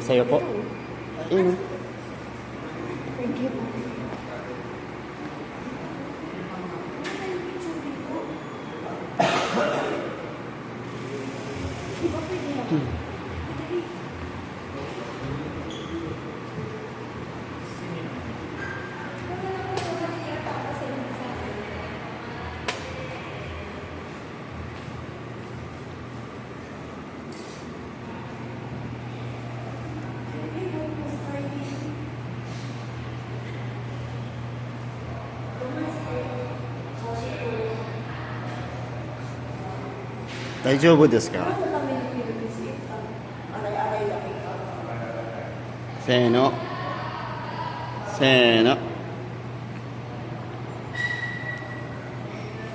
Sa'yo po? Ayun. Thank you. Daijoubu desu ka? せーの。せーの。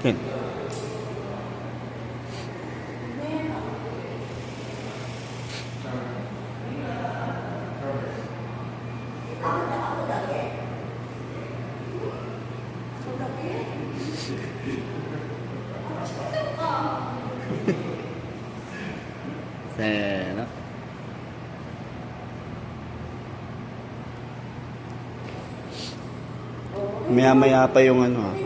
けん。せーの。Maya-maya pa yung ano ah.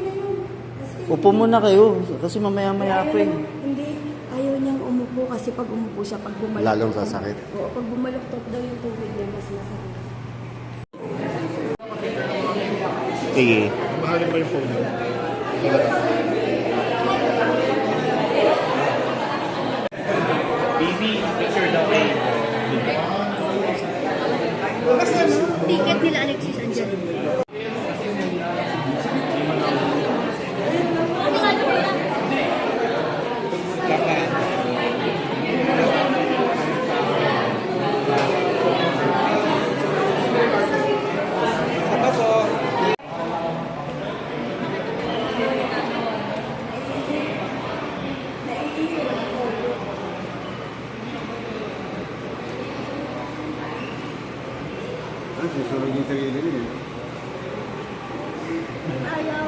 Upo muna kayo kasi mamaya-maya pa eh. Hindi, ayaw niyang umupo kasi pag umupo siya, pag bumaluktot. Lalong sasakit. Oo, pag bumaluktot daw yung tubig niya, mas masakit. Sige. Mahalin mo yung phone mo. Baby, picture daw eh. Ticket nila Alexis andyan. Susunod yung sarili niya. Ayaw.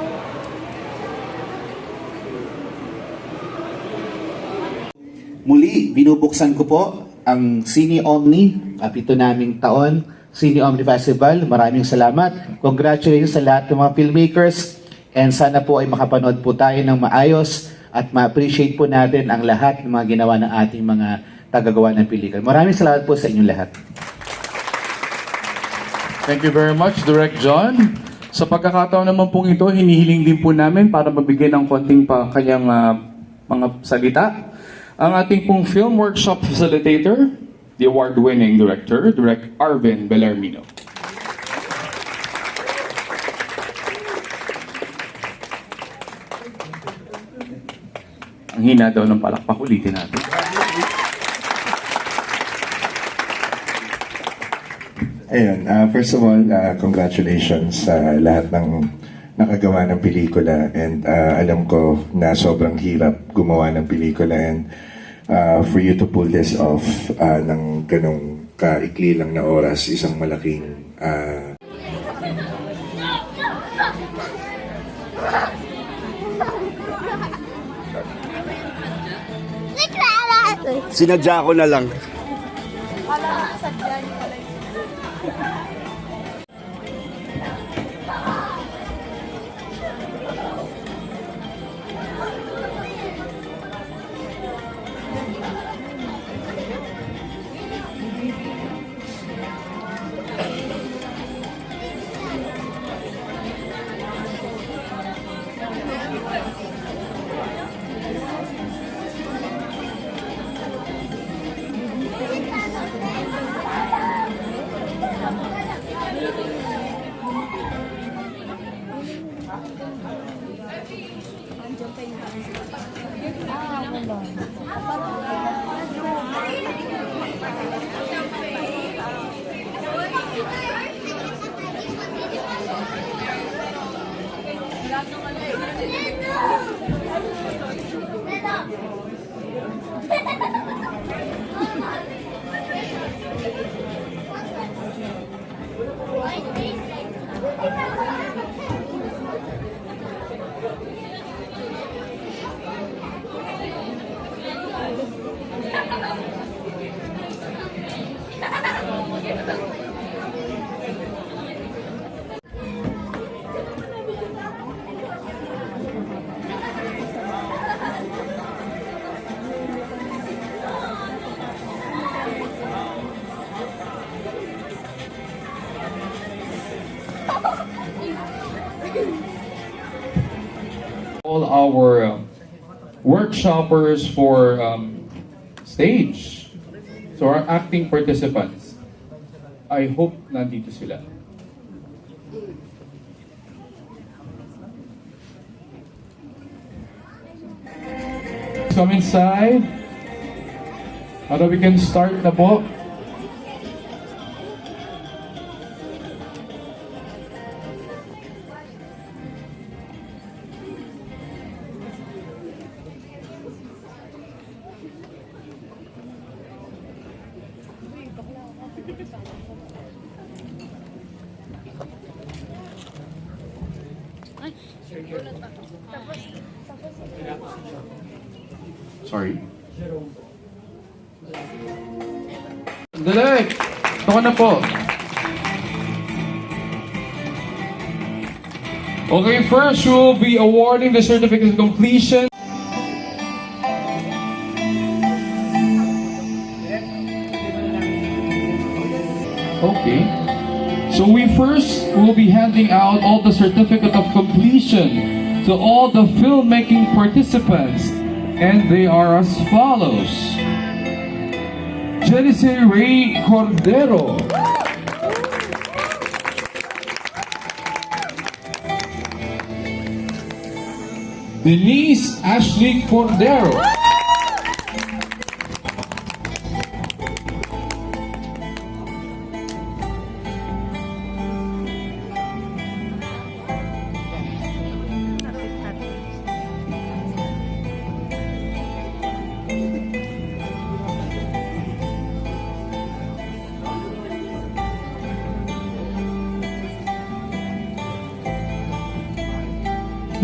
Muli, binubuksan ko po ang Cine Omni, pito naming taon, Cine Omni Festival. Maraming salamat. Congratulations sa lahat ng mga filmmakers and sana po ay makapanood po tayo ng maayos at ma-appreciate po natin ang lahat ng mga ginawa ng ating mga tagagawa ng pelikula. Maraming salamat po sa inyong lahat. Thank you very much, Direct John. Sa pagkakataon naman pong ito, hinihiling din po namin para mabigyan ng konting pa kanyang mga salita. Ang ating pong film workshop facilitator, the award-winning director, Direct Arvin Bellarmino. Ang hina daw ng palakpak, ulitin natin. Ayun, first of all, congratulations sa lahat ng nakagawa ng pelikula and alam ko na sobrang hirap gumawa ng pelikula and for you to pull this off ng ganong kaikli lang na oras, isang malaking Sinadya ko na lang. our workshoppers for stage. So our acting participants. I hope nandito sila. Come inside. Para we can start na po. Sorry. Dali! Ito ka na po. Okay, first we will be awarding the certificate of completion. Okay. So we first will be handing out all the certificate of completion to all the filmmaking participants. And they are as follows. Jenice Ray Cordero. Denise Ashley Cordero.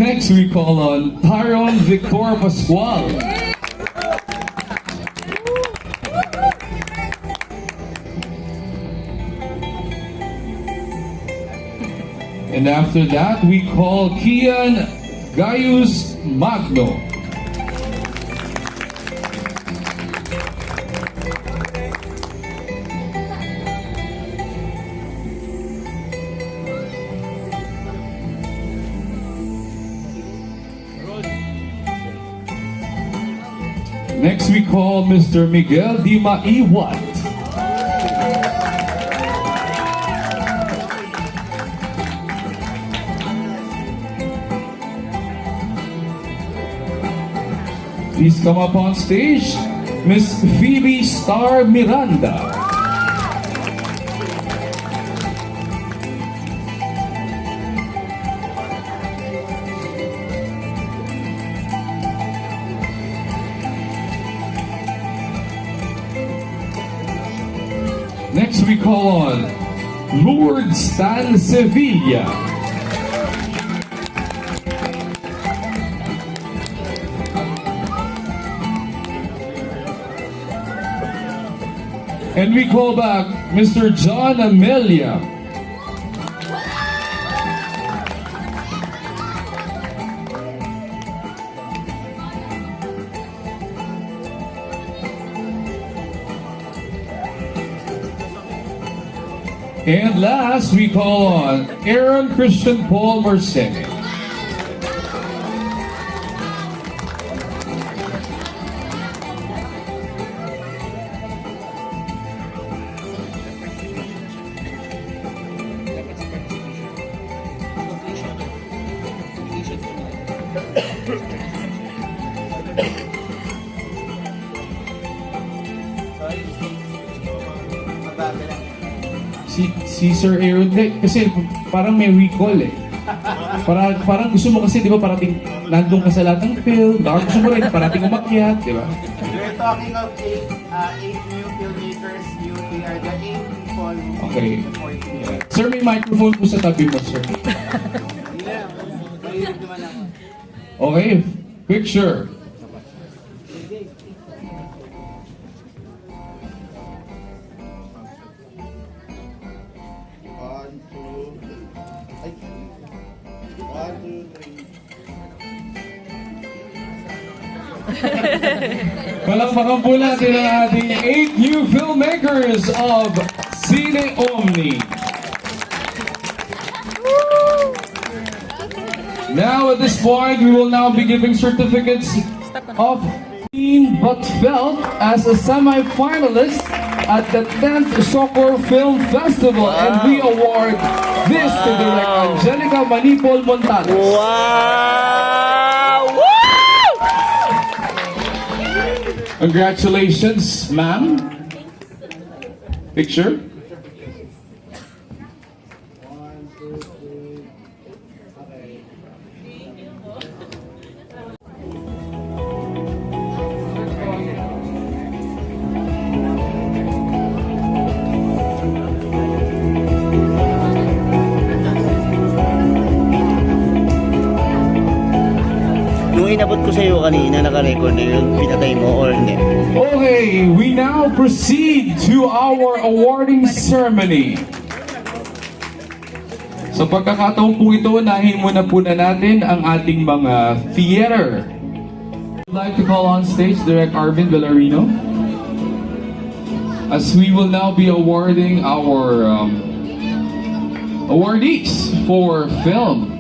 Next, we call on Tyrone Victor Pascual. And after that, we call Kian Gaius Magno. Next, we call Mr. Miguel Di Maiwat. Please come up on stage, Miss Phoebe Star Miranda. Next, we call on Lourdes Stan Sevilla. And we call back Mr. John Amelia. And last, we call on Aaron Christian Paul Marcene. Si Sir Aaron, kasi parang may recall eh. Parang gusto mo kasi, di ba, parating nandun ka sa lahat ng film, baka gusto mo rin, parating umakyat, di ba? We're talking of eight new filmmakers. They are the 8 people who Okay. support me. Yeah. Sir, may microphone po sa tabi mo, sir. Okay, picture. Palakpakan po natin ang ating 8 new filmmakers of Cine Omni. Now at this point, we will now be giving certificates of Dean Butfeld as a semi-finalist at the 10th Soccer Film Festival, and we award this to Direct Angelica Manipol Montanes. Wow! Woo! Congratulations, ma'am. Picture. Nung inabot ko sa iyo kanina, naka-record na yun, pinatay mo or hindi? Okay, we now proceed to our awarding ceremony. Sa pagkakataon po ito, nahin muna po na natin ang ating mga theater. I'd like to call on stage Direct Arvin Villarino, as we will now be awarding our awardees for film.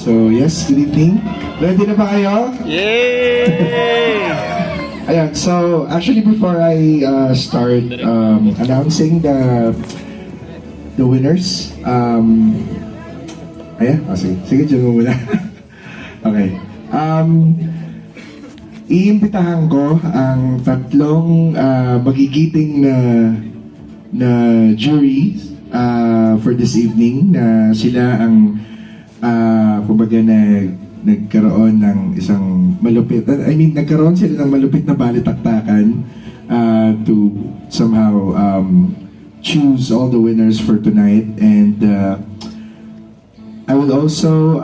So, yes, good evening. Ready na ba kayo? Yay! Ayan, so actually before I start announcing the winners, sige, dyan mo muna. Okay. Iimbitahan ko ang tatlong magigiting na jury for this evening na sila ang kumbaga nagkaroon ng isang malupit, nagkaroon sila ng malupit na balitaktakan to somehow choose all the winners for tonight, and I will also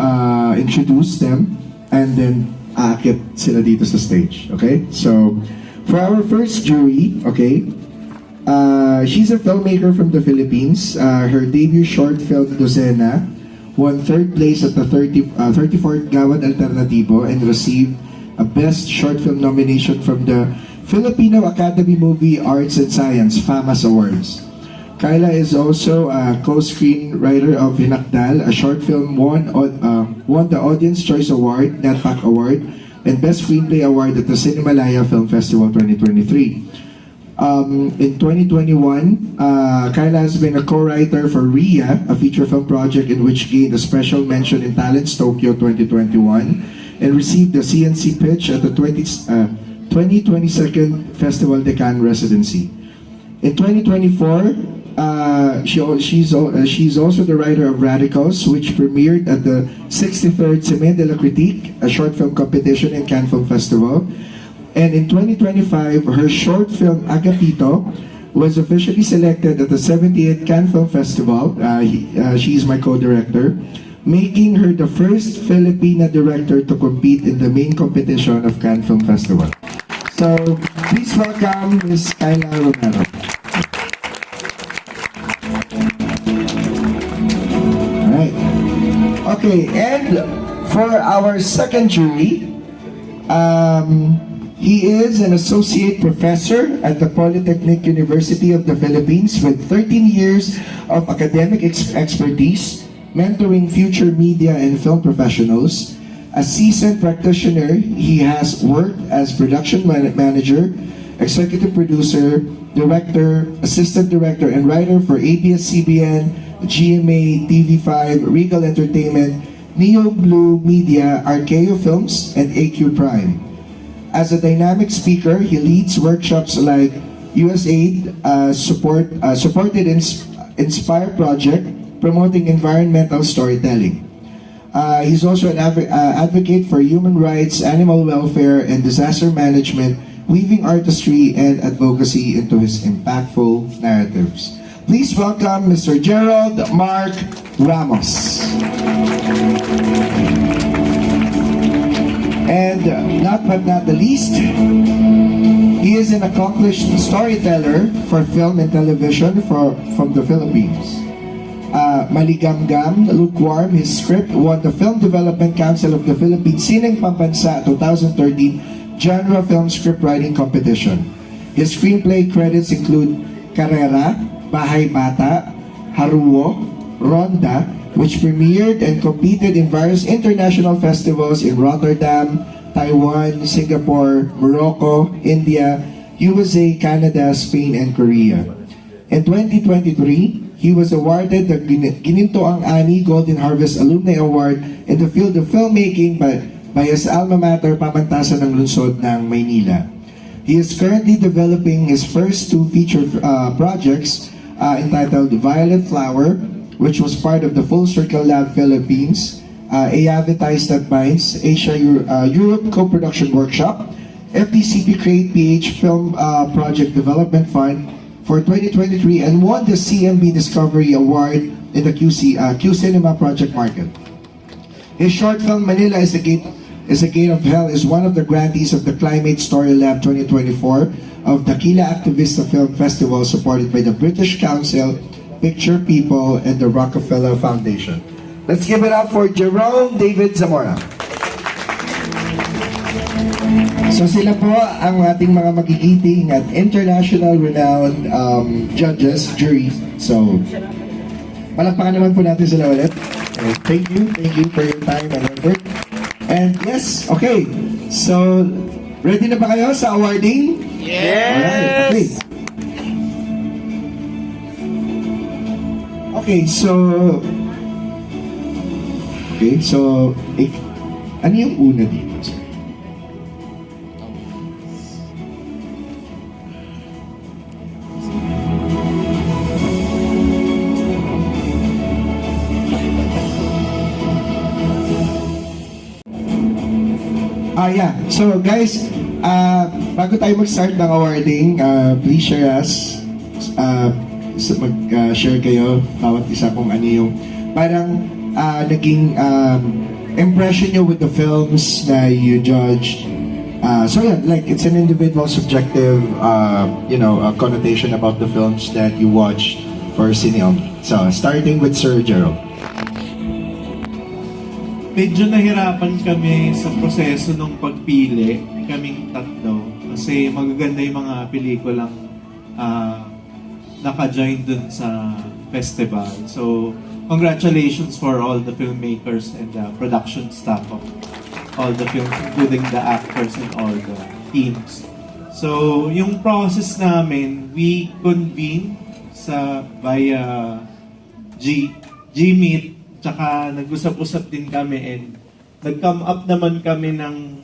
introduce them and then aakit sila dito sa stage, okay? So, for our first jury, okay, she's a filmmaker from the Philippines. Her debut short film, Dozena, won third place at the 34th Gawad Alternativo and received a Best Short Film nomination from the Filipino Academy Movie Arts and Science FAMAS Awards. Kyla is also a co-screenwriter of Hinakdal, a short film won the Audience Choice Award, NetPAC Award, and Best Screenplay Award at the Cinemalaya Film Festival 2023. In 2021, Kyla has been a co-writer for RIA, a feature film project in which gained a special mention in Talents Tokyo 2021 and received the CNC pitch at the 2022nd Festival de Cannes residency. In 2024, she's also the writer of Radicals, which premiered at the 63rd Semaine de la Critique, a short film competition in Cannes Film Festival. And in 2025, her short film Agapito was officially selected at the 78th Cannes Film Festival. She is my co-director, making her the first Filipina director to compete in the main competition of Cannes Film Festival. So, please welcome Ms. Kyla Romero. Alright. Okay, and for our second jury, he is an associate professor at the Polytechnic University of the Philippines with 13 years of academic expertise, mentoring future media and film professionals. A seasoned practitioner, he has worked as production manager, executive producer, director, assistant director, and writer for ABS-CBN, GMA, TV5, Regal Entertainment, Neo Blue Media, Archeo Films, and AQ Prime. As a dynamic speaker, he leads workshops like USAID supported Inspire Project, promoting environmental storytelling. He's also an advocate for human rights, animal welfare, and disaster management, weaving artistry and advocacy into his impactful narratives. Please welcome Mr. Gerald Mark Ramos. And last but not the least, he is an accomplished storyteller for film and television from the Philippines. Maligamgam, Lukewarm, his script won the Film Development Council of the Philippines Sineng Pambansa 2013 Genre Film Script Writing Competition. His screenplay credits include Carrera, Bahay Bata, Haruo, Ronda, which premiered and competed in various international festivals in Rotterdam, Taiwan, Singapore, Morocco, India, USA, Canada, Spain, and Korea. In 2023, he was awarded the Gininto Ang Ani Golden Harvest Alumni Award in the field of filmmaking by his alma mater, Pamantasan ng Lungsod ng Maynila. He is currently developing his first two feature projects entitled Violet Flower, which was part of the Full Circle Lab Philippines, Avitais at Minds, Asia Europe Co-Production Workshop, FDCP Create PH Film Project Development Fund for 2023, and won the CMB Discovery Award in the Q Cinema Project Market. His short film Manila is a Gate of Hell is one of the grantees of the Climate Story Lab 2024 of Dakila Activista Film Festival, supported by the British Council, Picture People, and the Rockefeller Foundation. Let's give it up for Jerome David Zamora. So sila po ang ating mga magigiting at international renowned judges, juries. So, palakpakan naman po natin sila ulit. Thank you for your time and effort. And yes, okay. So, ready na ba kayo sa awarding? Yes! Alright, okay. So, ano yung una dito? Yeah. So guys, bago tayo mag-start ng awarding, please share us. Mag-share kayo bawat isa kung ano yung parang naging impression nyo with the films na you judged. So yeah, like it's an individual subjective connotation about the films that you watched for Cineom. So starting with Sir Gerald. Medyo nahirapan kami sa proseso ng pagpili, kaming tatlo, kasi magaganda yung mga pelikulang naka-join dun sa festival. So, congratulations for all the filmmakers and the production staff of all the films, including the actors and all the teams. So, yung process namin, we convene via G-Meet, tsaka nag-usap-usap din kami and nag-come up naman kami ng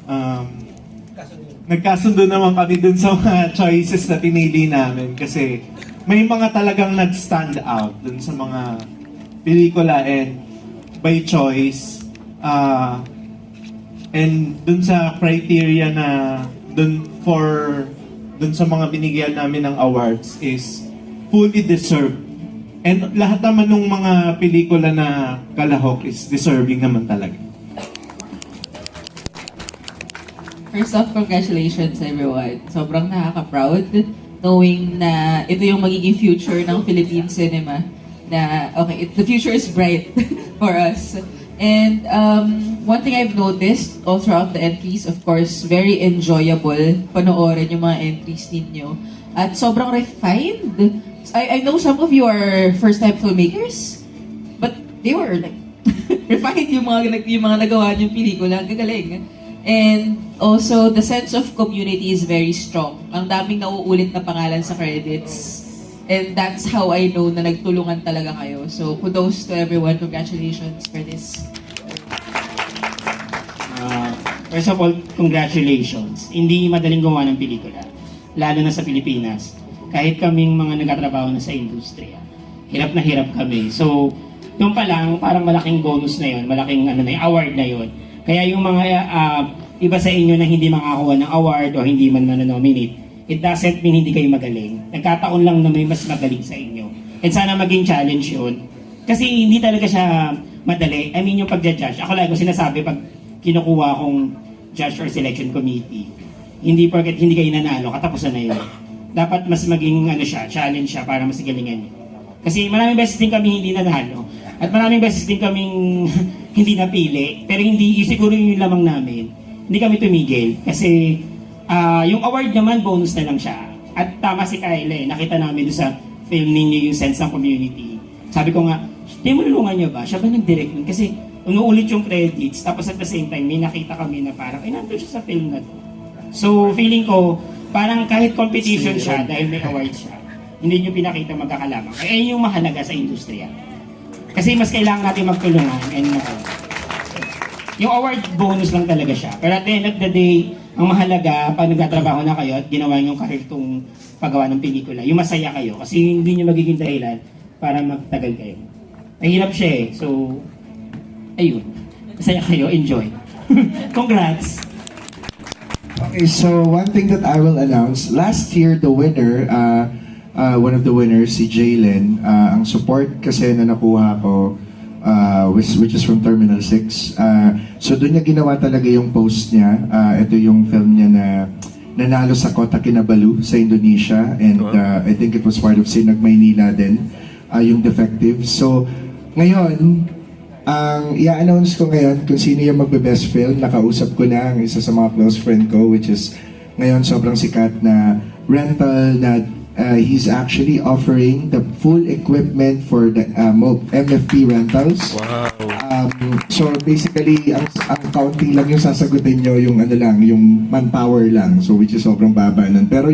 nagkasundo naman kami dun sa mga choices na pinili namin kasi may mga talagang nag-stand out dun sa mga pelikula and by choice and dun sa criteria na dun sa mga binigyan namin ng awards is fully deserved. And lahat naman ng mga pelikula na kalahok is deserving naman talaga. First off, congratulations everyone. Sobrang nakaka-proud knowing na ito yung magiging future ng Philippine cinema. Na, okay, the future is bright for us. And one thing I've noticed all throughout the entries, of course, very enjoyable panoorin yung mga entries ninyo. At sobrang refined. I know some of you are first-time filmmakers, but they were like refined yung mga nagawa niyong pelikula. Ang gagaling. And also, the sense of community is very strong. Ang daming nauulit na pangalan sa credits. And that's how I know na nagtulungan talaga kayo. So, kudos to everyone. Congratulations for this. First of all, congratulations. Hindi madaling gumawa ng pelikula. Lalo na sa Pilipinas. Kahit kaming mga nagtatrabaho na sa industriya. Hirap na hirap kami. So, yung pa lang, parang malaking bonus na yun. Malaking award na yun. Kaya yung mga iba sa inyo na hindi makakuha ng award o hindi man nominate, it doesn't mean hindi kayo magaling. Nagkataon lang na may mas magaling sa inyo. And sana maging challenge yun. Kasi hindi talaga siya madali. I mean, yung pag-judge. Ako lagi ko sinasabi pag kinukuha akong judge or selection committee, hindi porket hindi kayo nanalo, katapusan na yun. Dapat mas maging challenge siya para mas galingan niyo. Kasi maraming beses din kami hindi nanalo. At maraming beses din kaming hindi napili. Pero hindi, siguro yung lamang namin. Hindi kami tumigil. Kasi yung award naman, bonus na lang siya. At tama si Kyle nakita namin doon sa film ninyo yung sense ng community. Sabi ko nga, tinulungan niyo ba? Siya ba nag-direct nun? Kasi umuulit yung credits, tapos at the same time, may nakita kami na parang, ay, nandun siya sa film na to. So, feeling ko, parang kahit competition siya, dahil may award siya, hindi niyo pinakita magkakalamang. Kaya yun yung mahalaga sa industriya. Kasi mas kailangan natin magtulungan and yung award bonus lang talaga siya. Pero at the end of the day, ang mahalaga, pag nagtatrabaho na kayo at ginawa yung karir tong paggawa ng pelikula, yung masaya kayo. Kasi hindi nyo magiging dahilan para magtagal kayo. Mahirap siya eh. So, ayun. Masaya kayo. Enjoy. Congrats! Okay, so one thing that I will announce, last year the winner, one of the winners, si Jalen, ang support kasi na nakuha ko, which is from Terminal 6. So doon niya ginawa talaga yung post niya. Ito yung film niya na nanalo sa Kota Kinabalu sa Indonesia, and I think it was part of Sinag Maynila din, yung Defective. So ngayon, ang i-announce ko ngayon kung sino yung magbe-best film. Nakausap ko na ang isa sa mga close friend ko, which is ngayon sobrang sikat na rental na he's actually offering the full equipment for the MFP rentals. Wow. So basically, ang counting lang yung sasagutin nyo, yung ano lang, yung manpower lang. So which is sobrang baba nun. Pero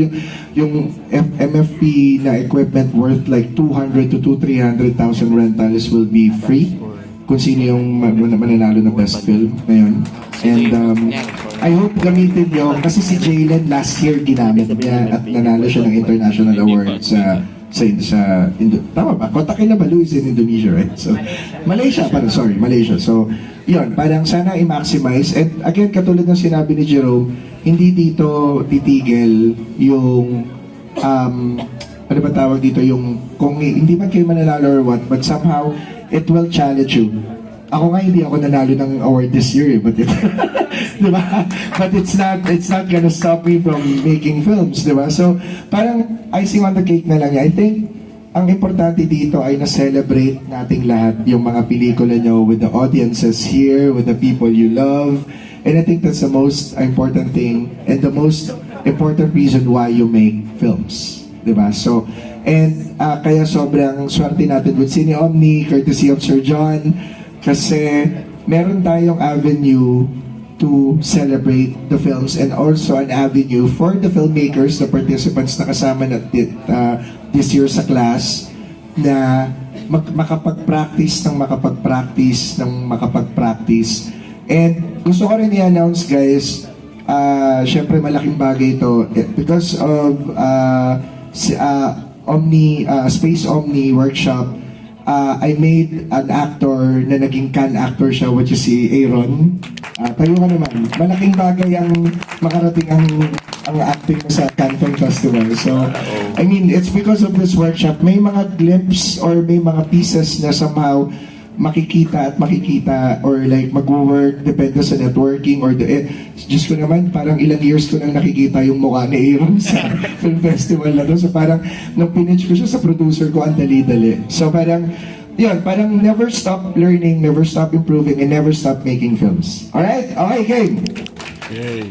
yung MFP na equipment worth like 200 to 300,000 rentals will be free kung sino yung mananalo ng best film ngayon. And I hope gamitin nyo, kasi si Jalen last year ginamit niya at nanalo siya ng international award sa tama ba? Kota Kinabalu is in Indonesia, right? So, Malaysia. So, yun, parang sana i-maximize. And again, katulad ng sinabi ni Jerome, hindi dito titigil yung ano ba tawag dito, yung kung hindi man kayo mananalo or what, but somehow it will challenge you. Ako nga hindi ako nanalo ng award this year, but diba? But it's not gonna stop me from making films, diba? So parang icing on the cake na lang. I think ang importante dito ay na-celebrate nating lahat yung mga pelikula nyo with the audiences here, with the people you love. And I think that's the most important thing and the most important reason why you make films, diba? So, and kaya sobrang swerte natin with Cine Omni, courtesy of Sir John, kasi meron tayong avenue to celebrate the films and also an avenue for the filmmakers, the participants na kasama na this year sa class, na makapag-practice. And gusto ko rin i-announce, guys, syempre malaking bagay ito because of Space Omni workshop. I made an actor na naging Cannes actor siya, which is si Aaron. Tayo ka naman. Malaking bagay ang makarating ang acting sa Cannes Film Festival. So, I mean, it's because of this workshop. May mga glimpse or may mga pieces na somehow makikita or like mag-work, depende sa networking or Diyos ko naman, parang ilang years ko nang nakikita yung mukha ni Aaron sa film festival na to. So parang nung pinitch ko siya sa producer ko, ang dali-dali. So parang yun, parang never stop learning, never stop improving, and never stop making films. Alright? Okay, game! Yay.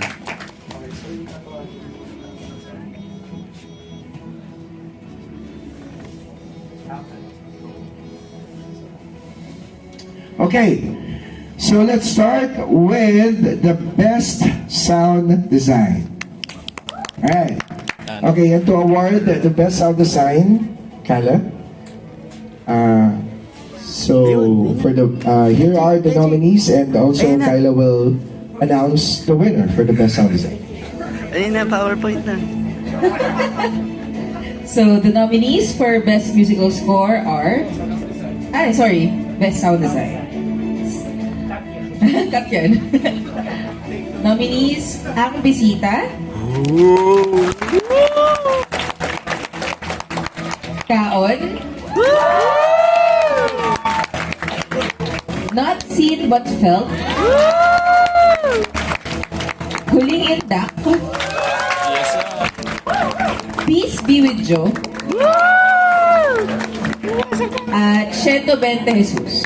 Okay, so let's start with the best sound design. Alright. Okay, and to award the best sound design, Kala. So for the here are the nominees, and also Kyla will announce the winner for the best sound design. Ayun na, PowerPoint na. So the nominees for best musical score are best sound design. Cut yun. Nominees, Ang Bisita, Kaon, Not Seen But Felt, Huling Indak, Peace Be With Joe, at Shento Bente Jesus.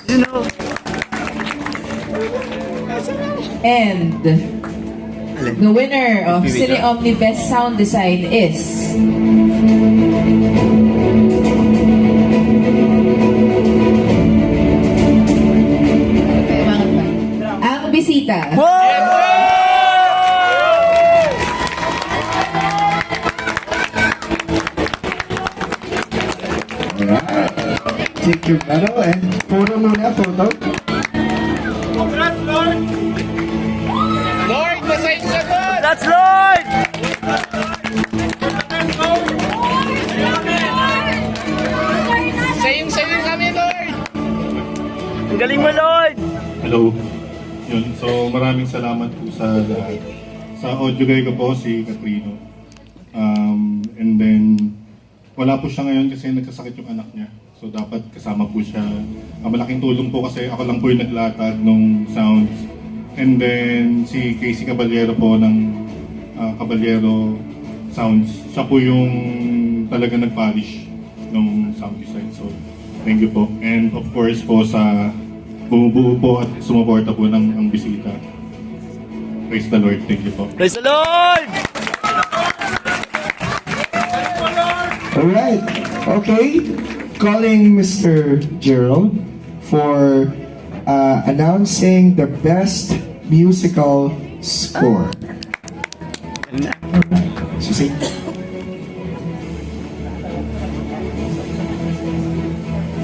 And the winner of Cine Omni Best Sound Design is bisita. Alright. Take your medal and photo muna, photo. That's Lord! Sayong kami, Lord! Ang galing mo, Lord! Hello. Yun. So maraming salamat po sa lahat. Sa audio guy ko po, si Catrino. And then, wala po siya ngayon kasi nagkasakit yung anak niya. So dapat kasama po siya. Malaking tulong po kasi ako lang po yung naglatag nung sounds. And then si Casey Caballero po ng Caballero Sounds. Siya po yung talaga nag-polish ng sound design. So thank you po. And of course po sa bumubuo po at sumuporta po ng ang bisita. Praise the Lord. Thank you po. Praise the Lord! Alright. Okay. Calling Mr. Gerald for announcing the best musical score. Susi.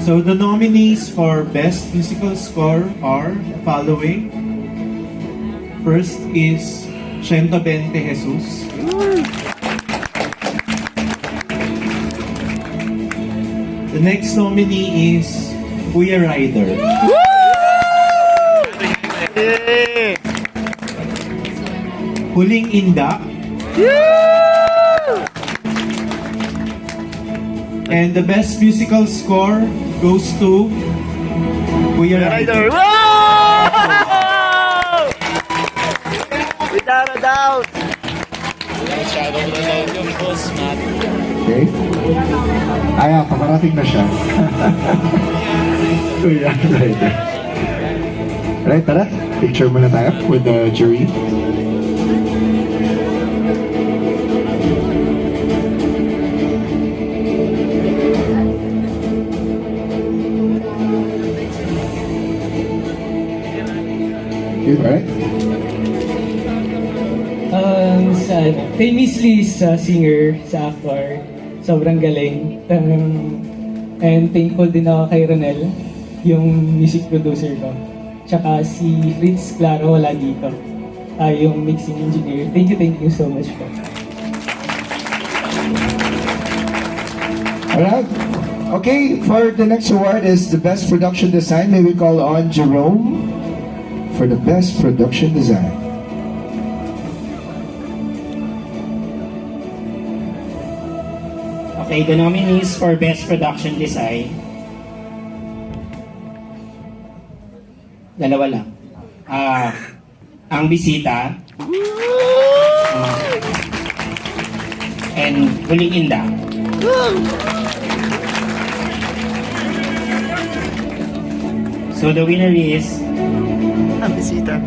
So the nominees for Best Musical Score are following. First is 120 Jesus. The next nominee is Kuya Rider. Huling Inda. And the best musical score goes to Kuya Rider. Wow! Without a doubt! Okay. Ayan, paparating na siya. Kuya Rider. Alright, tara. Picture muna tayo with the jury. Good, alright? Sad. Kay Miss Liz, sa singer, sa actor, sobrang galing. And thankful din ako kay Ronel, yung music producer ko. Tsaka si Fritz Claro, wala dito. Yung mixing engineer. Thank you so much po. Alright. Okay, for the next award is the Best Production Design. May we call on Jerome for the Best Production Design. Okay, the nominees for Best Production Design. Dalawa lang. Ang Bisita. And Huling Inda. So the winner is Ang bisita. Ang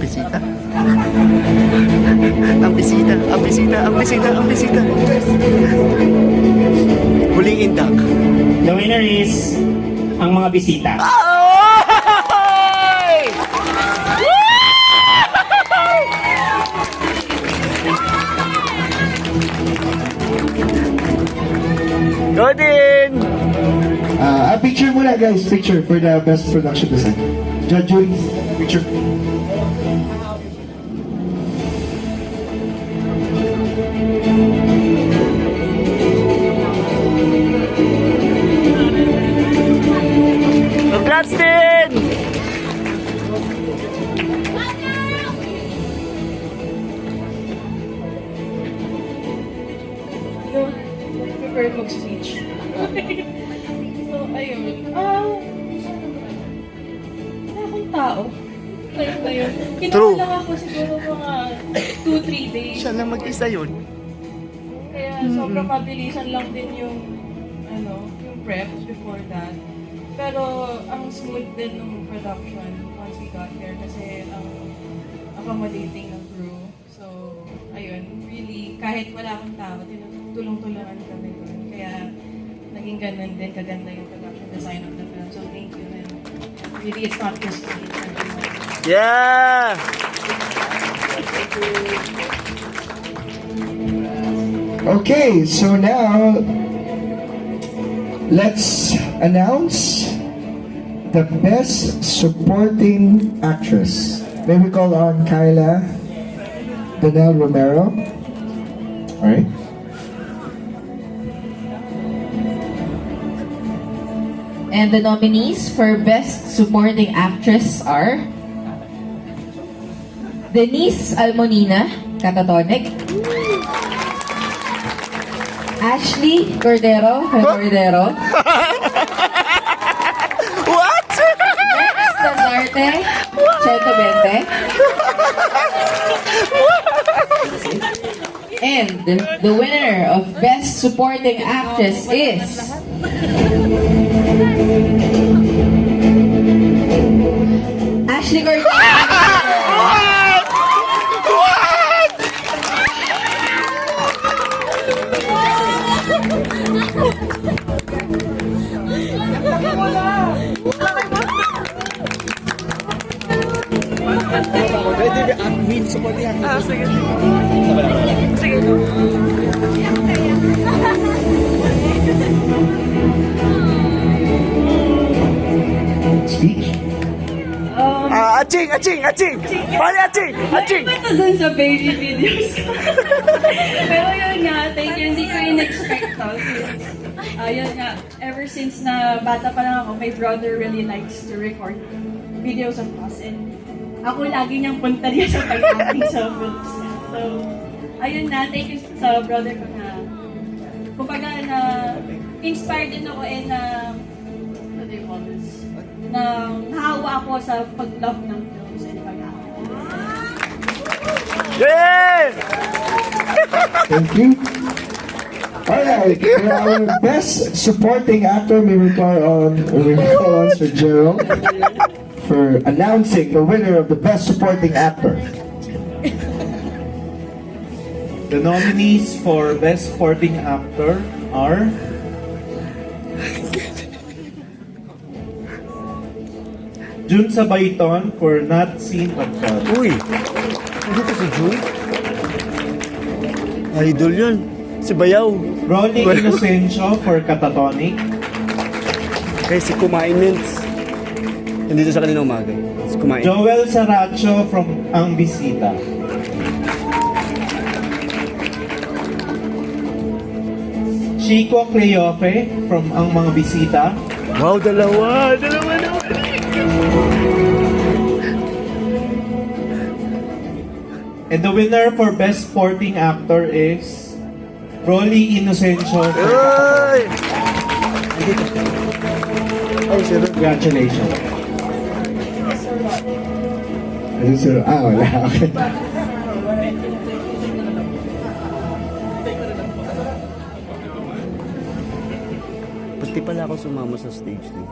bisita. Ang bisita. Ang bisita. Ang bisita. Ang bisita. Huling Indak. The winner is ang Mga Bisita. Ay! Go din! Picture muna guys, picture for the Best Production Design. Judge Jury, picture. Congrats din! Prefer mag-speech. So, ayun. Wala akong tao. Time na yun. True. Kinuha lang ako siguro mga 2-3 days. Siya lang mag-isa yun. Kaya sobrang mabilisan lang din yung yung prep before that. Pero ang smooth din ng production once we got there kasi ang accommodating ng crew. So, ayun, really, kahit wala akong tao, tulong-tulungan kami doon. Kaya naging ganun din, kaganda yung production design of the film. So, thank you. Really, it's not just me. It's everyone. Yeah! Okay, so now let's announce the best supporting actress. May we call on Kyla Danelle Romero? All right. And the nominees for Best Supporting Actress are Denise Almonina, Catatonic. Ashley Cordero, Cordero. What? Rex Lazarte, 120. And the winner of Best Supporting Actress is Ashley Cordero. Speech. Aching! Pali aching! Ito dun sa baby videos ko. Pero yun nga, thank you. Hindi ko yun expect to. Yun nga, ever since na bata pa lang ako, my brother really likes to record videos of us. And ako lagi niyang punta niya sa pag-acting sa films niya. So, ayun na, thank you sa brother ko na, kumbaga na, inspired din ako and what do you call this? Na nahawa ako sa pag-love ng films and pag-acting. Yeah! Thank you. Alright, for our best supporting actor, may we call on Sir Gerald for announcing the winner of the best supporting actor. The nominees for Best Supporting Actor are Jun Sabayton for Not Seen on Film. Uy! Dito si Jun? Idol yun. Si Bayaw. Rolly Inocencio for Catatonic. Kaya si Kumain Mints. Nandito sa kanina umaga. Si Kumain. Joel Saracho from Ang Bisita. Chico Cleofe from Ang Mga Bisita. Wow, dalawa naman. And the winner for Best Supporting Actor is Rolly Inocencio. Ay! Ay, sir. Congratulations. Ayun, sir. Wala. Okay. Pati pala ako sumama sa stage niyo.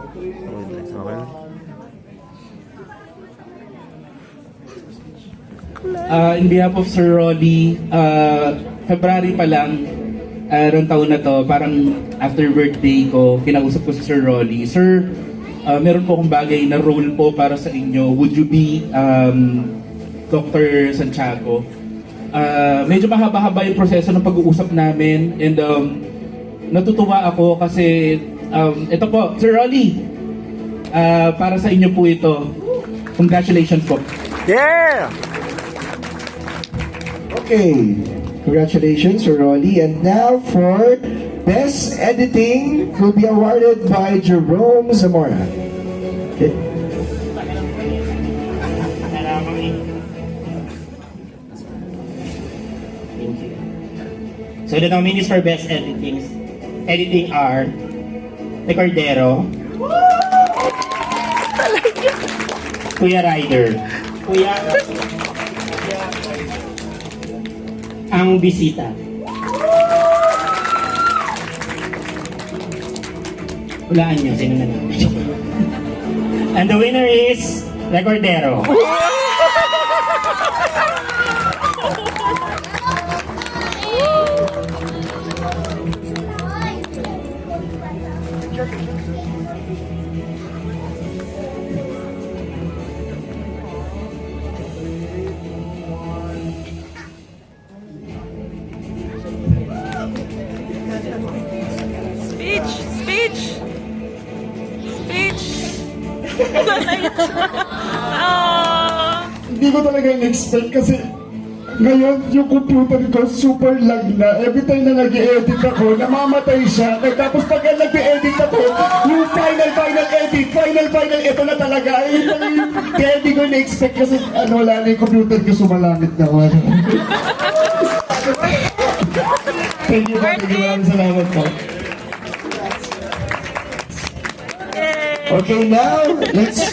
Okay lang. In behalf of Sir Rolly, February pa lang, noong taon na to, parang after birthday ko, kinausap ko si Sir Rolly. Sir, meron po akong bagay na role po para sa inyo. Would you be Dr. Santiago? Medyo mahaba-haba yung proseso ng pag-uusap namin and natutuwa ako kasi ito po, Sir Rolly, para sa inyo po ito. Congratulations po. Yeah! Okay, congratulations, Sir Rolly. And now for Best Editing will be awarded by Jerome Zamora. Okay. So the nominees for Best Editing are Cordero, Kuya Ryder, Ang Bisita. Hulaan niyo, sino na lang. And the winner is Cordero. Speech! Speech! Hindi ko talaga in-expect kasi ngayon yung computer ko super lag na. Every time na nag-edit ako, namamatay siya. Tapos pag nag-edit ako, yung final edit, ito na talaga. Kaya hindi ko in-expect kasi wala na yung computer ko, sumalangit na ako. Thank you, maraming salamat po. Okay, now let's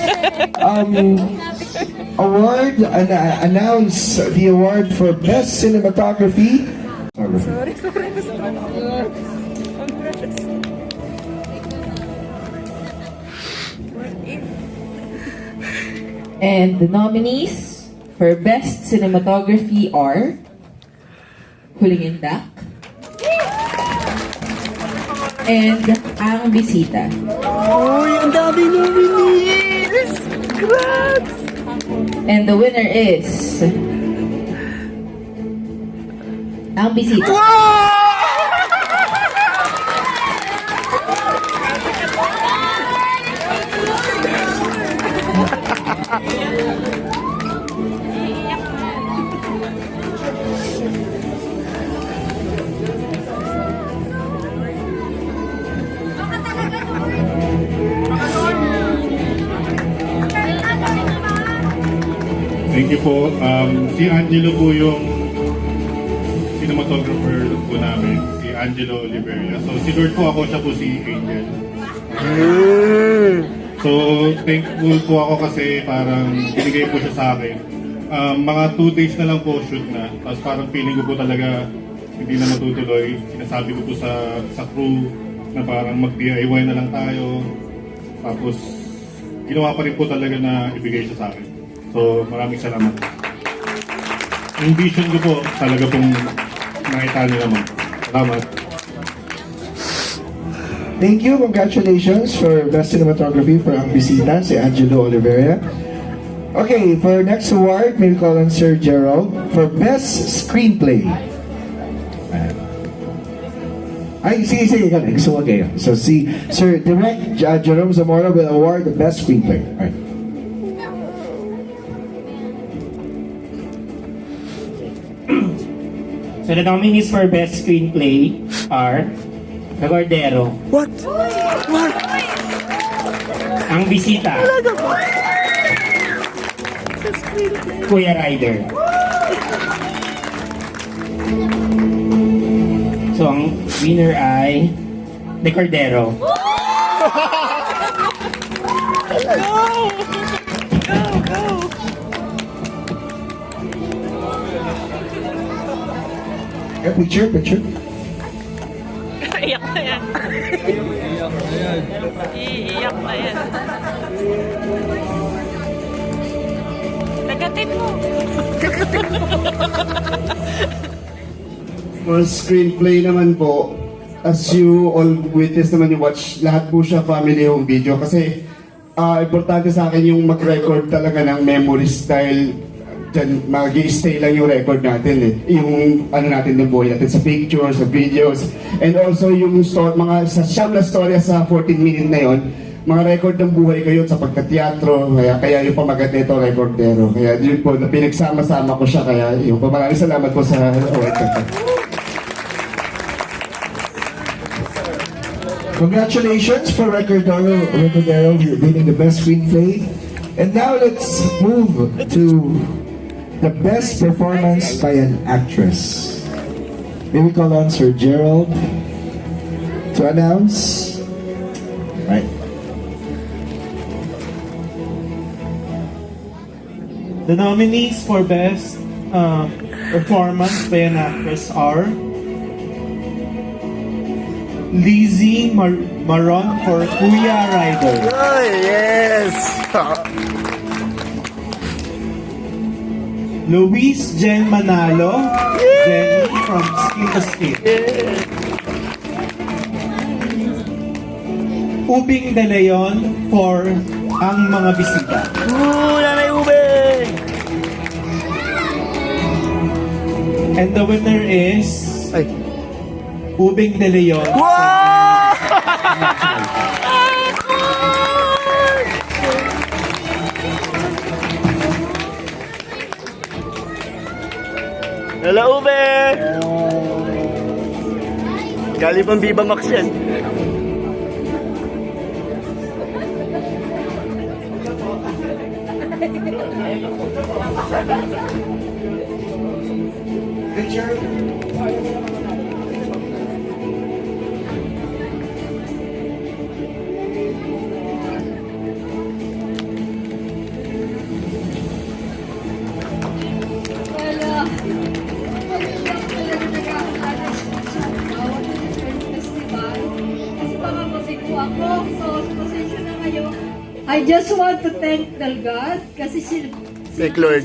announce the award for Best Cinematography. Sorry. And the nominees for Best Cinematography are Huling Indak and Ang Bisita. Uy, ang dami nominees! Congrats! And the winner is Ang Bisita. Thank you po. Si Angelo po yung cinematographer po namin, si Angelo Oliveria. So si Lord po ako, siya po si Angel. So thankful po ako kasi parang binigay po siya sa akin. Mga 2 days na lang po shoot na. Tapos parang feeling ko po talaga hindi na matutuloy. Sinasabi ko po sa crew na parang mag-DIY na lang tayo. Tapos ginawa pa rin po talaga na ibigay siya sa akin. So, maraming salamat. Yung vision ko po, talaga pong nakita niyo naman. Salamat. Thank you, congratulations for Best Cinematography for Ang Bisita, si Angelo Oliveria. Okay, for next award, may we call on Sir Gerald for Best Screenplay. Ay, sige, gusto mo kayo. So, si Sir Direct Jerome Zamora will award the Best Screenplay. Alright. So the nominees for Best Screenplay are The Cordero, What? Ang Bisita, Kuya Rider. So ang winner ay The Cordero. Go! Picture. Iyak na yan. Iiyak na yan. Nagatin mo. For screenplay naman po, as you all witness naman yung watch, lahat po siya family home video kasi importante sa akin yung mag-record talaga ng memory style. Diyan, mag-i-stay lang yung record natin eh. Yung natin ng buhay natin sa pictures, sa videos, and also yung mga siyam na storya sa 14-minute na yon, mga record ng buhay kayo sa pagka-teatro, kaya yung pamagat nito, recordero. Kaya yun po, pinagsama-sama ko siya, kaya yung maraming salamat po sa award. Congratulations for Recordero winning the Best Screenplay. And now let's move to the Best Performance by an Actress. May we call on Sir Gerald to announce? Right. The nominees for Best Performance by an Actress are Lizzie Maron for Kuya Rider. Oh, yes! Luis Jen Manalo, Jenny from Skin to Skin. Ubing De Leon for Ang Mga Bisita. Nanay Ube! And the winner is Ubing De Leon. Wow! Hello, Ube! Galing pang Viva Max yan. Wala. Pag-iyak talaga nagkakalas sa bawat festival. Kasi baka mabigo ako. So, pasensya na kayo. I just want to thank the God kasi Thank Lord.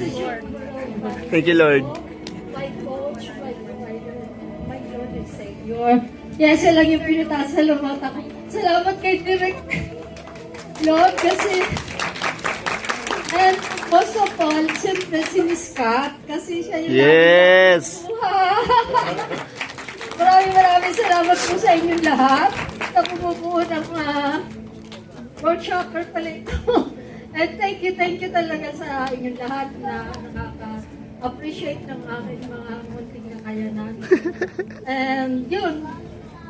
Thank you, Lord. my coach, my provider, my Lord and Savior. Yes, yan lang yung pinatasalamata ko. Salamat kay Direk Lord kasi and most of all, siyempre si Miss Kat kasi siya yung Yes! maraming salamat po sa inyong lahat na bumubuo ng workshopper pala ito. And thank you talaga sa inyong lahat na nakaka-appreciate ng aking mga munting nakayanan. And yun,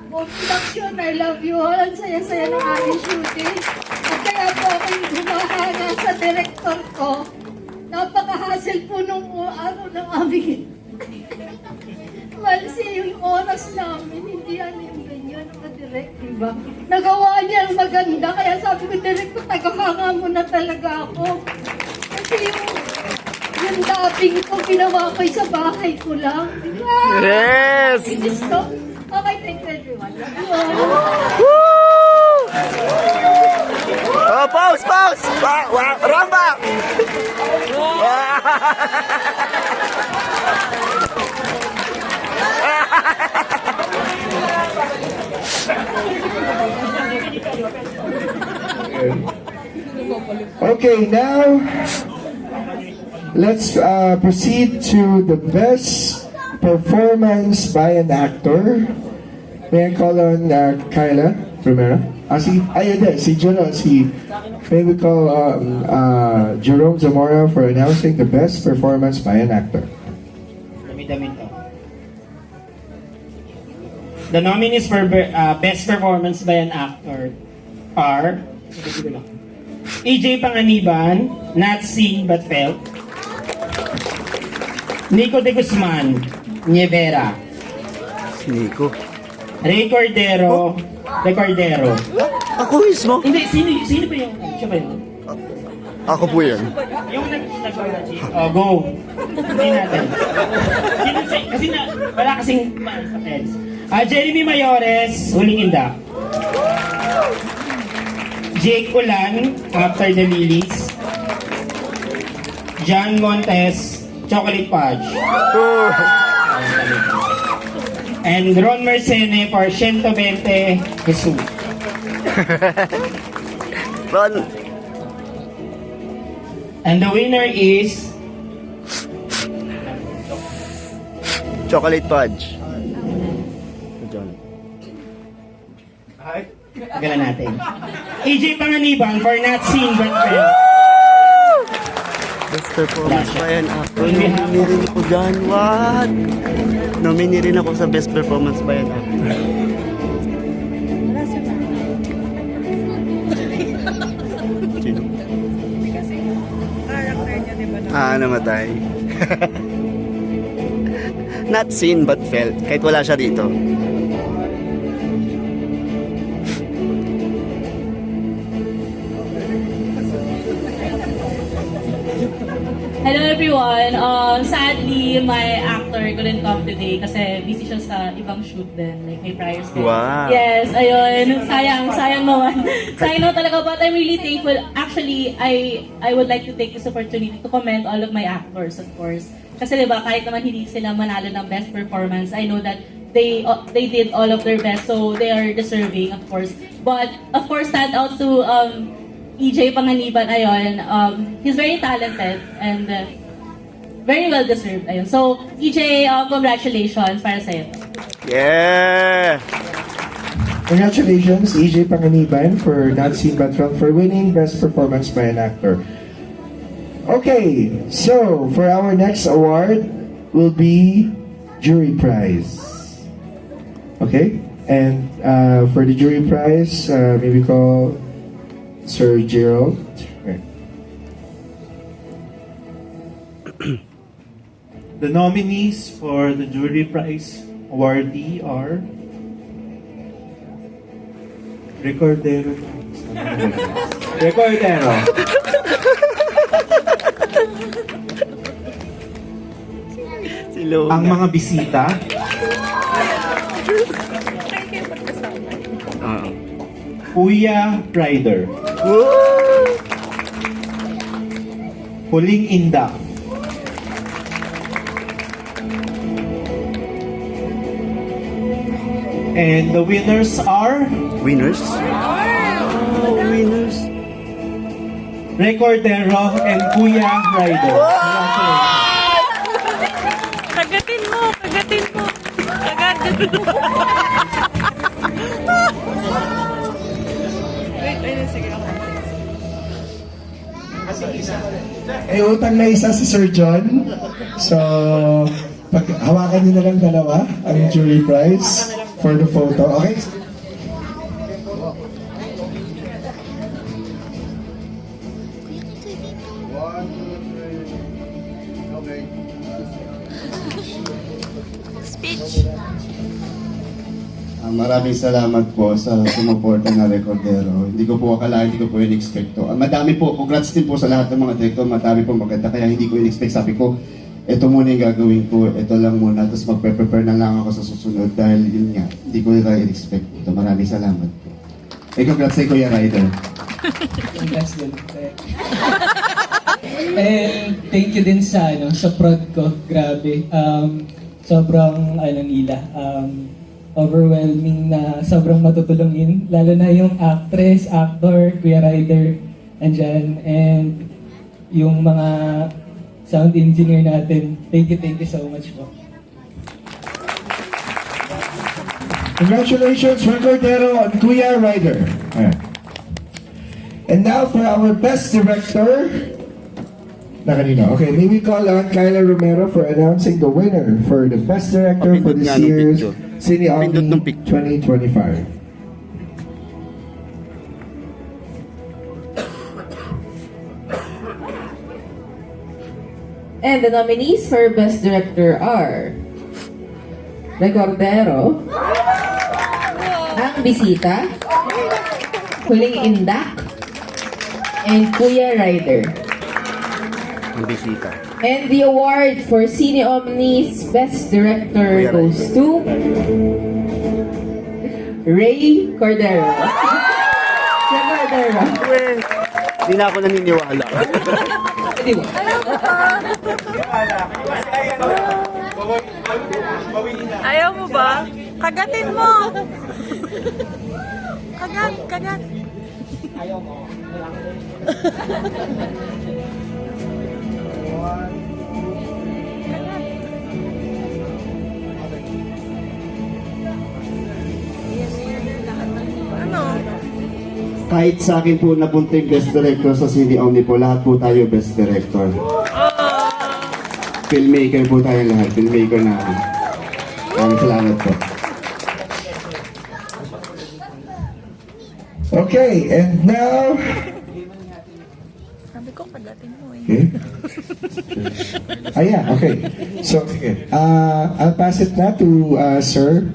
buong production, I love you all. Ang saya-saya ng aking shooting. At kaya po ako'y humahanga sa director ko. Napaka-hassle po nung ng aming Malsi, yung oras namin, hindi yung ganyan, naka-direct, diba? Nagawa niya ang maganda, kaya sabi ko, direct ko, tagahanga mo na talaga ako. Kasi yung dating ko, ginawa ko sa bahay ko lang, diba? Yes! Inis ko. Okay, thank you everyone. Oh, pause! Ramba! Okay, now let's proceed to the best performance by an actor. May I call on Kyla Romero? Si Jerome, may we call Jerome Zamora for announcing the best performance by an actor. The nominees for Best Performance by an Actor are EJ Panganiban, Not Seen But Felt, Nico de Guzman, Nievera, Nico. Ray Cordero, Ako mismo? Hindi, sino ba yung, siya ba yun? Ako po yan. Yung go. Hindi natin. Kasi wala kasing sa heads. Jeremy Mayores, Huling Indak. Jake Ulan, After the Lilies. John Montes, Chocolate Fudge. And Ron Mercene for 120 Jesus. Ron. And the winner is Chocolate Fudge. Galan natin. EJ Panganiban for Not Seen But Felt. Best performance ba yan? Nominee rin ako dyan. What? Nominee rin ako sa best performance ba yan? Namatay. Not seen but felt. Kahit wala siya dito. Hello everyone. Sadly, my actor couldn't come today kasi busy siya sa ibang shoot din, like may prior schedule. Wow. Yes, ayun. Sayang naman. Sayang naman talaga, but I'm really thankful. Actually, I would like to take this opportunity to commend all of my actors, of course. Kasi diba, kahit naman hindi sila manalo ng best performance, I know that they did all of their best, so they are deserving, of course. But, of course, stand out to EJ Panganiban, ayun, he's very talented and very well deserved, ayun. So, EJ, congratulations para sa'yo. Yeah! Congratulations, EJ Panganiban for Not Seen But Felt for winning Best Performance by an Actor. Okay, so for our next award will be Jury Prize. Okay, and for the Jury Prize, maybe call Sir Gerald. Okay. The nominees for the Jury Prize awardee are Recordero. Recordero. Ang mga bisita. Kuya Rider. Huling Indak. And the winners are Winners? Winners. Recordero and Kuya Rider. Kagatin mo! Kagatin mo! Kagatin mo! Wait, sige ako. May utang na isa si Sir John. So, hawakan niyo na lang dalawa ang jury prize for the photo. Okay? Speech. Maraming salamat po sa sumuporta na Recordero. Hindi ko po akalain, hindi ko po in-expect to. Madami po, congrats din po sa lahat ng mga director. Madami po maganda, kaya hindi ko in-expect. Sabi ko, ito muna yung gagawin ko, ito lang muna. Tapos magpe-prepare na lang ako sa susunod dahil yun nga, hindi ko nila in-expect ito. Maraming salamat po. Congrats kay Kuya Ryder. Congrats din. And thank you din sa sa prod ko. Grabe. Sobrang nila. Overwhelming na sobrang matutulungin. Lalo na yung actress, actor, Kuya Ryder, andyan. And yung mga sound engineer natin. Thank you so much po. Congratulations, Recordero and Kuya Ryder. And now for our Best Director. Okay, may we call on Kyla Romero for announcing the winner for the Best Director for this year's Cine Omni 2025. And the nominees for Best Director are Recordero, Ang Bisita, Huling Indak, and Kuya Rider. Ang bisita. And the award for Cine Omni's Best Director goes to Ray Cordero. Ray Cordero. Hindi na ako naniniwala. Hindi mo. Ayaw mo ba? Kagatin mo! Kagat! Ayaw mo. Ano? Kahit sa akin po napunta yung Best Director sa Cine Omni po, lahat po tayo Best Director. Filmmaker po tayo lahat, filmmaker namin. Maraming salamat po. Okay, and now... Sabi ko, kagatin mo eh. Okay. Yeah, okay. So, I'll pass it now to Sir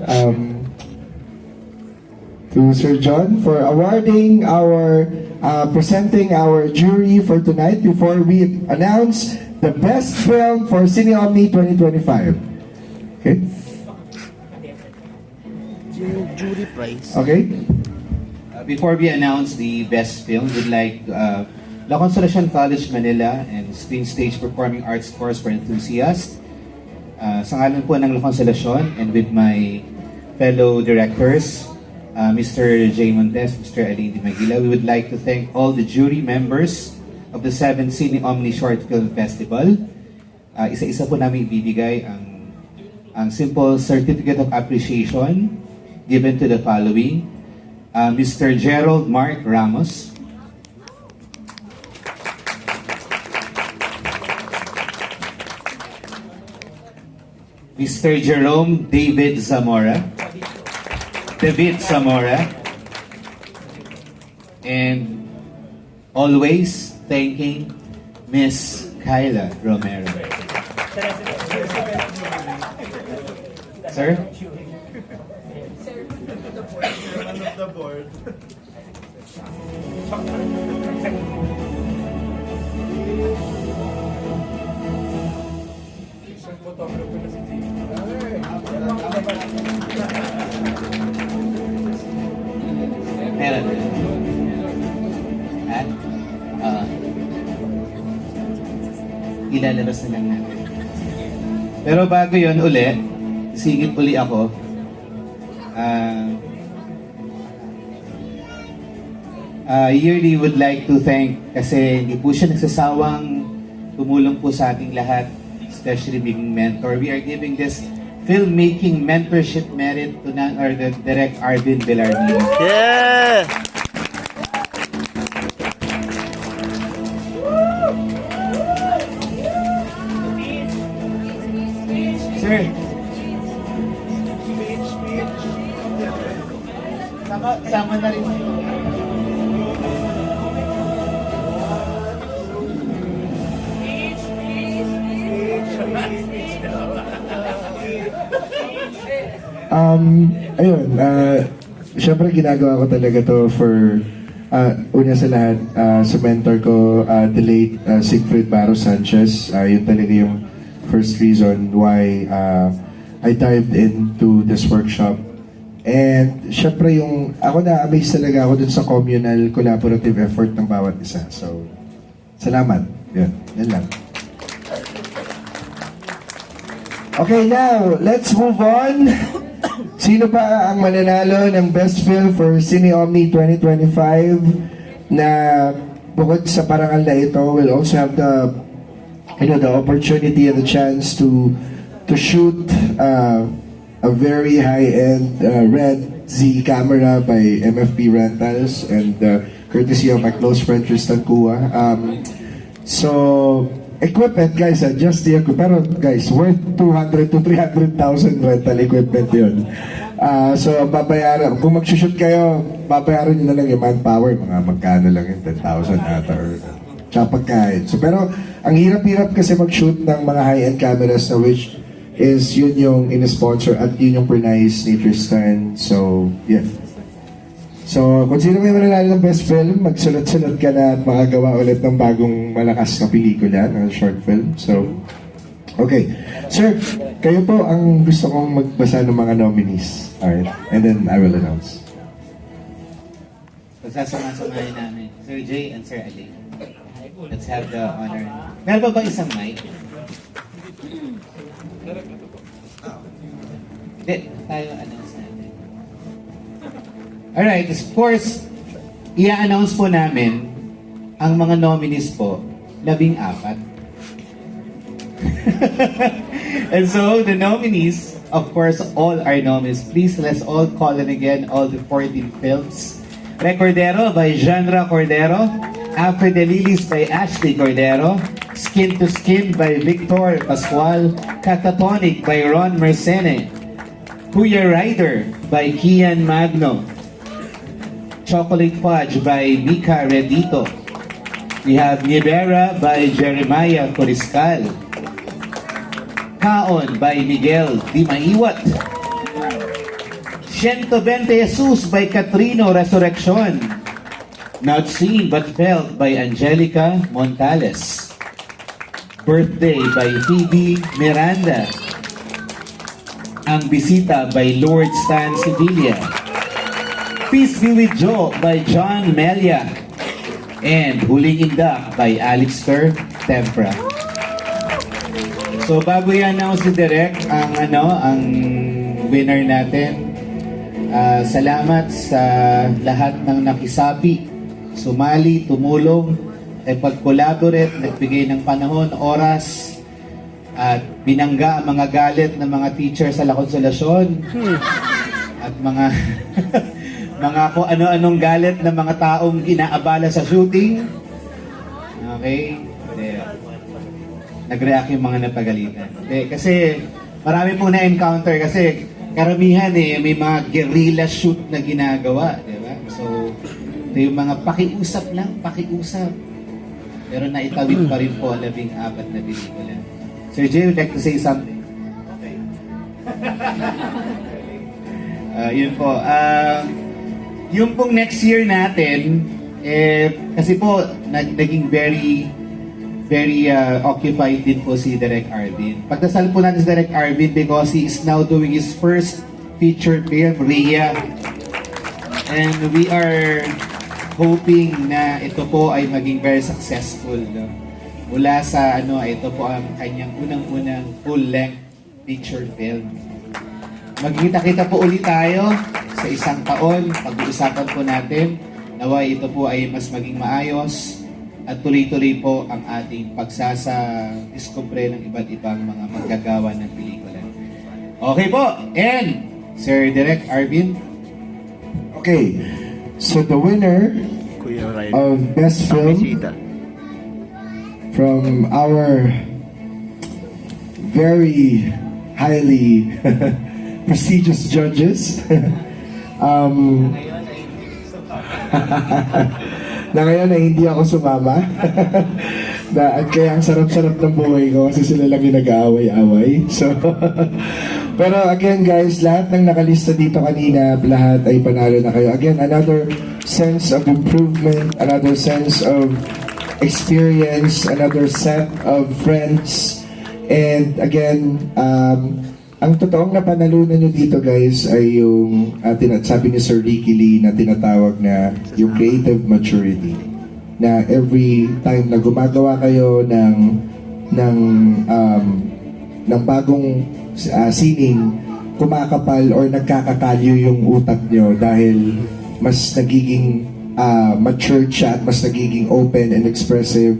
John for awarding our presenting our jury for tonight before we announce the best film for Cine Omni 2025. Okay. Jury prize. Okay. Before we announce the best film, we'd like La Consolacion College Manila and Screen Stage Performing Arts Course for Enthusiasts. Sa ngalan po ng La Consolacion and with my fellow directors, Mr. J. Montes, Mr. Alain Di Maguila, we would like to thank all the jury members of the 7th Cine Omni Short Film Festival. Isa-isa po namin ibibigay ang simple certificate of appreciation given to the following: Mr. Gerald Mark Ramos. Mr. Jerome David Zamora. And always thanking Miss Kyla Romero. Sir? Meron. At ilalabas na lang natin. Pero bago yon uli, singit uli ako. Yearly would like to thank kasi hindi po siya nagsasawang tumulong po sa ating lahat, especially being mentor. We are giving this filmmaking mentorship merit to the Direct Arvin Villarmil. Yeah! Sir. Sama na rin. Ayun, syempre ginagawa ko talaga to for una sa lahat, sa mentor ko, the late Siegfried Baro Sanchez. Yun talaga yung first reason why I dived into this workshop. And syempre yung, ako na-amaze talaga ako dun sa communal collaborative effort ng bawat isa. So, salamat. Yan lang. Okay, now, let's move on. Sino pa ang mananalo ng Best Film for Cine Omni 2025 na bukod sa parangal na ito will also have the opportunity and the chance to shoot a very high-end Red Z camera by MFP Rentals and courtesy of my close friend Tristan Kua. So equipment, guys, just the equipment. Pero guys, worth 200 to 300,000 rental equipment yun. So babayaran, kung mag-shoot kayo, babayaran nyo na lang yung manpower, mga magkano lang yung 10,000 ata or tsaka pagkain. So pero ang hirap-hirap kasi mag-shoot ng mga high-end cameras na which is yun yung in-sponsor at yun yung Pernice ni Tristan. So yeah. So, kung sino may mananalo ng Best Film, magsulat-sulat ka na at makagawa ulit ng bagong malakas na pelikula, ng short film. So, okay. Sir, kayo po ang gusto kong magbasa ng mga nominees. Alright? And then, I will announce. Pagsasama-samahin namin, Sir Jay and Sir Ali. Let's have the honor. Meron ba bang isang mic? Hindi, tayo announce natin. Alright, of course, i-announce po namin ang mga nominees po, 14. And so, the nominees, of course, all our nominees. Please, let's all call in again all the 14 films. Recordero by Genre Cordero. After the Lilies by Ashley Cordero. Skin to Skin by Victor Pascual. Catatonic by Ron Mercene. Kuya Rider by Kian Magno. Chocolate Fudge by Mika Redito. We have Nivera by Jeremiah Coriscal. Kaon by Miguel Di Maiwat. 120 Jesus by Catrino Resurrection. Not Seen But Felt by Angelica Montales. Birthday by Phoebe Miranda. Ang Bisita by Lord Stan Sevilla. Peace Be With Joe by John Melia. And Huling Indak by Alistair Tempra. So bago i-announce ni Direk ang winner natin, salamat sa lahat ng nakisapi, sumali, tumulong, ay pag-collaborate, nagbigay ng panahon, oras, at binangga ang mga galit ng mga teacher sa La Consolacion at mga mga kung ano-anong galit ng mga taong inaabala sa shooting. Okay? Hindi. Nag-react yung mga napagalitan. Hindi, kasi marami pong na-encounter kasi karamihan may mga guerrilla shoot na ginagawa. Di ba? So, ito yung mga pakiusap lang, pakiusap. Pero naitawid pa rin po 14 na pelikula. Sir Jay, would like to say something? Okay. Yun po. Yung pong next year natin, kasi po, naging very occupied din po si Direk Arvin. Pagdasal po natin si Direk Arvin because he is now doing his first feature film, Rhea. And we are hoping na ito po ay maging very successful. No? Mula sa ito po ang kanyang unang-unang full-length feature film. Magkita-kita po ulit tayo sa isang taon. Pag-uusapan po natin naway ito po ay mas maging maayos at tuloy-tuloy po ang ating pagsasa-discover ng iba't ibang mga manggagawa ng pelikula. Okay po. And Sir Direk Arvin. Okay. So the winner of Best Film from our very highly prestigious judges na ngayon ay hindi ako sumama at kaya ang sarap-sarap ng buhay ko kasi sila lang yung nag-aaway-away. So pero again guys, lahat ng nakalista dito kanina, lahat ay panalo na kayo. Again, another sense of improvement, another sense of experience, another set of friends. And again, ang totoong napanalunan nyo dito guys ay yung sabi ni Sir Ricky Lee na tinatawag na yung creative maturity. Na every time na gumagawa kayo ng bagong sining, kumakapal or nagkakakalyo yung utak nyo dahil mas nagiging matured siya at mas nagiging open and expressive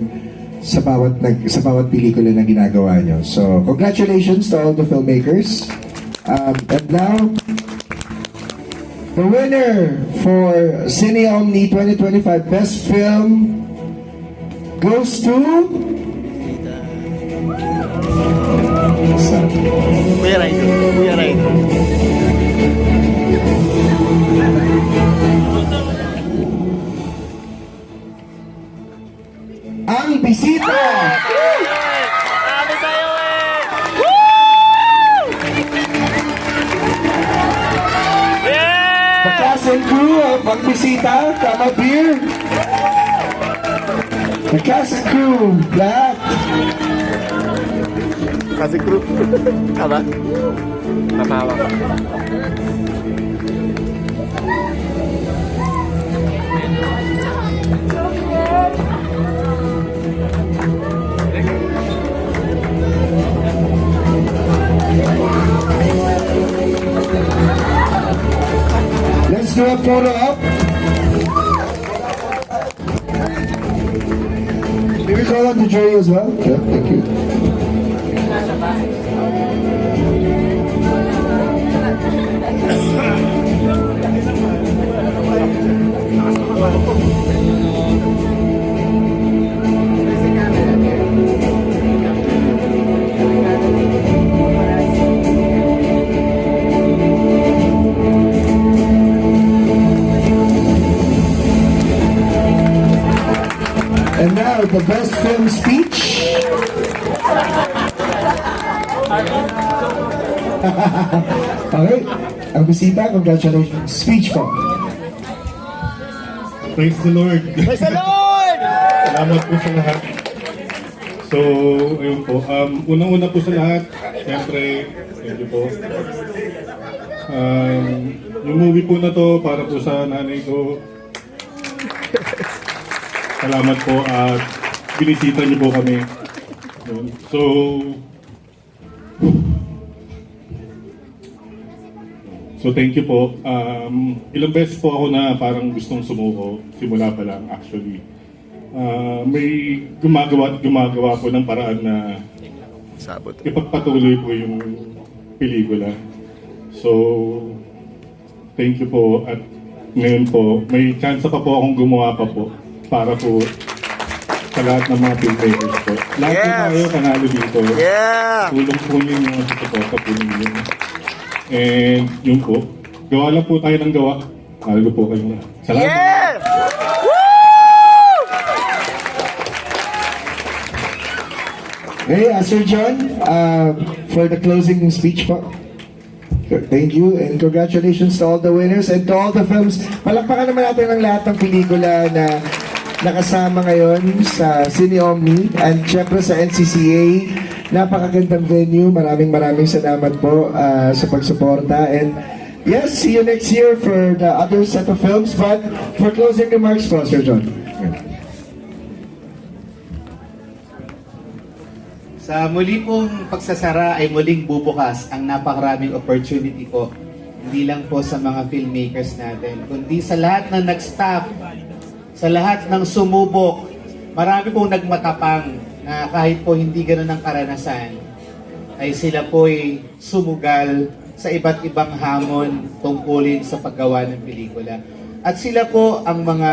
sa bawat pelikula na ginagawa nyo. So, congratulations to all the filmmakers. And now, the winner for Cine Omni 2025 Best Film goes to Kuya Raido. Ang Bisita! Sabi sa'yo The cast and crew of Ang Bisita, Tama Beer. The cast and crew, lahat. Kasi group. Tama? Tamawa ka. Let's do a photo up. Maybe call out to Jerry as well. Okay, thank you. And now the best film speech. Okay, Ang Bisita, congratulations. Speech po. Praise the Lord. Praise the Lord! Salamat po sa lahat. So, ayun po. Unang-una po sa lahat, siyempre, thank you po. Yung movie po na to, para po sa nanay ko. Salamat po at binisita niyo po kami. So thank you po. Ilang beses po ako na parang gustong sumuko. Simula pa lang actually. May gumagawa po ng paraan na ipagpatuloy po yung pelikula. So thank you po at ngayon po, may chance pa po akong gumawa pa po para po sa lahat ng mga filmmakers po. Lahat po tayo panalo dito. Tulong po niyo yung support po ninyo. And yun po, gawa lang po tayo ng gawa. Mahal ko po kayo. Salamat! Okay, Sir John, for the closing speech po. Thank you and congratulations to all the winners and to all the films. Palakpakan naman natin ang lahat ng pelikula na nakasama ngayon sa Cine Omni and syempre sa NCCA. Napakagandang venue. Maraming salamat po sa pagsuporta. And yes, see you next year for the other set of films. But for closing remarks po, Sir John. Sa muli pong pagsasara ay muling bubukas ang napakaraming opportunity po. Hindi lang po sa mga filmmakers natin, kundi sa lahat ng nag-staff, sa lahat ng sumubok. Marami pong nagmatapang na kahit po hindi ganun ang karanasan, ay sila po'y sumugal sa iba't ibang hamon tungkulin sa paggawa ng pelikula. At sila po ang mga,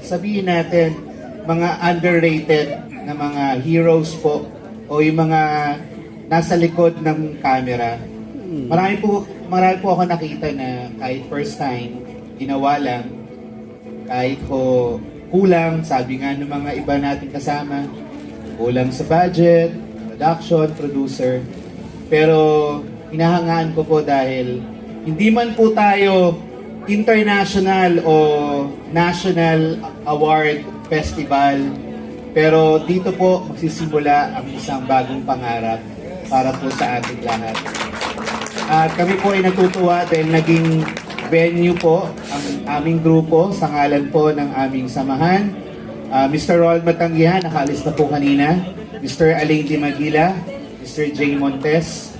sabihin natin, mga underrated na mga heroes po o yung mga nasa likod ng camera. Marami po ako nakita na kahit first time, ginawa lang, kahit po kulang, sabi nga ng mga iba nating kasama, kulang sa budget, production, producer. Pero hinahangaan ko po dahil hindi man po tayo international o national award festival, pero dito po magsisimula ang isang bagong pangarap para po sa ating lahat. At kami po ay natutuwa dahil naging venue po ang aming grupo sa ngalan po ng aming samahan. Mr. Rol Matanggihan, nakaalis na po kanina. Mr. Alain Di Maguila, Mr. Jay Montes,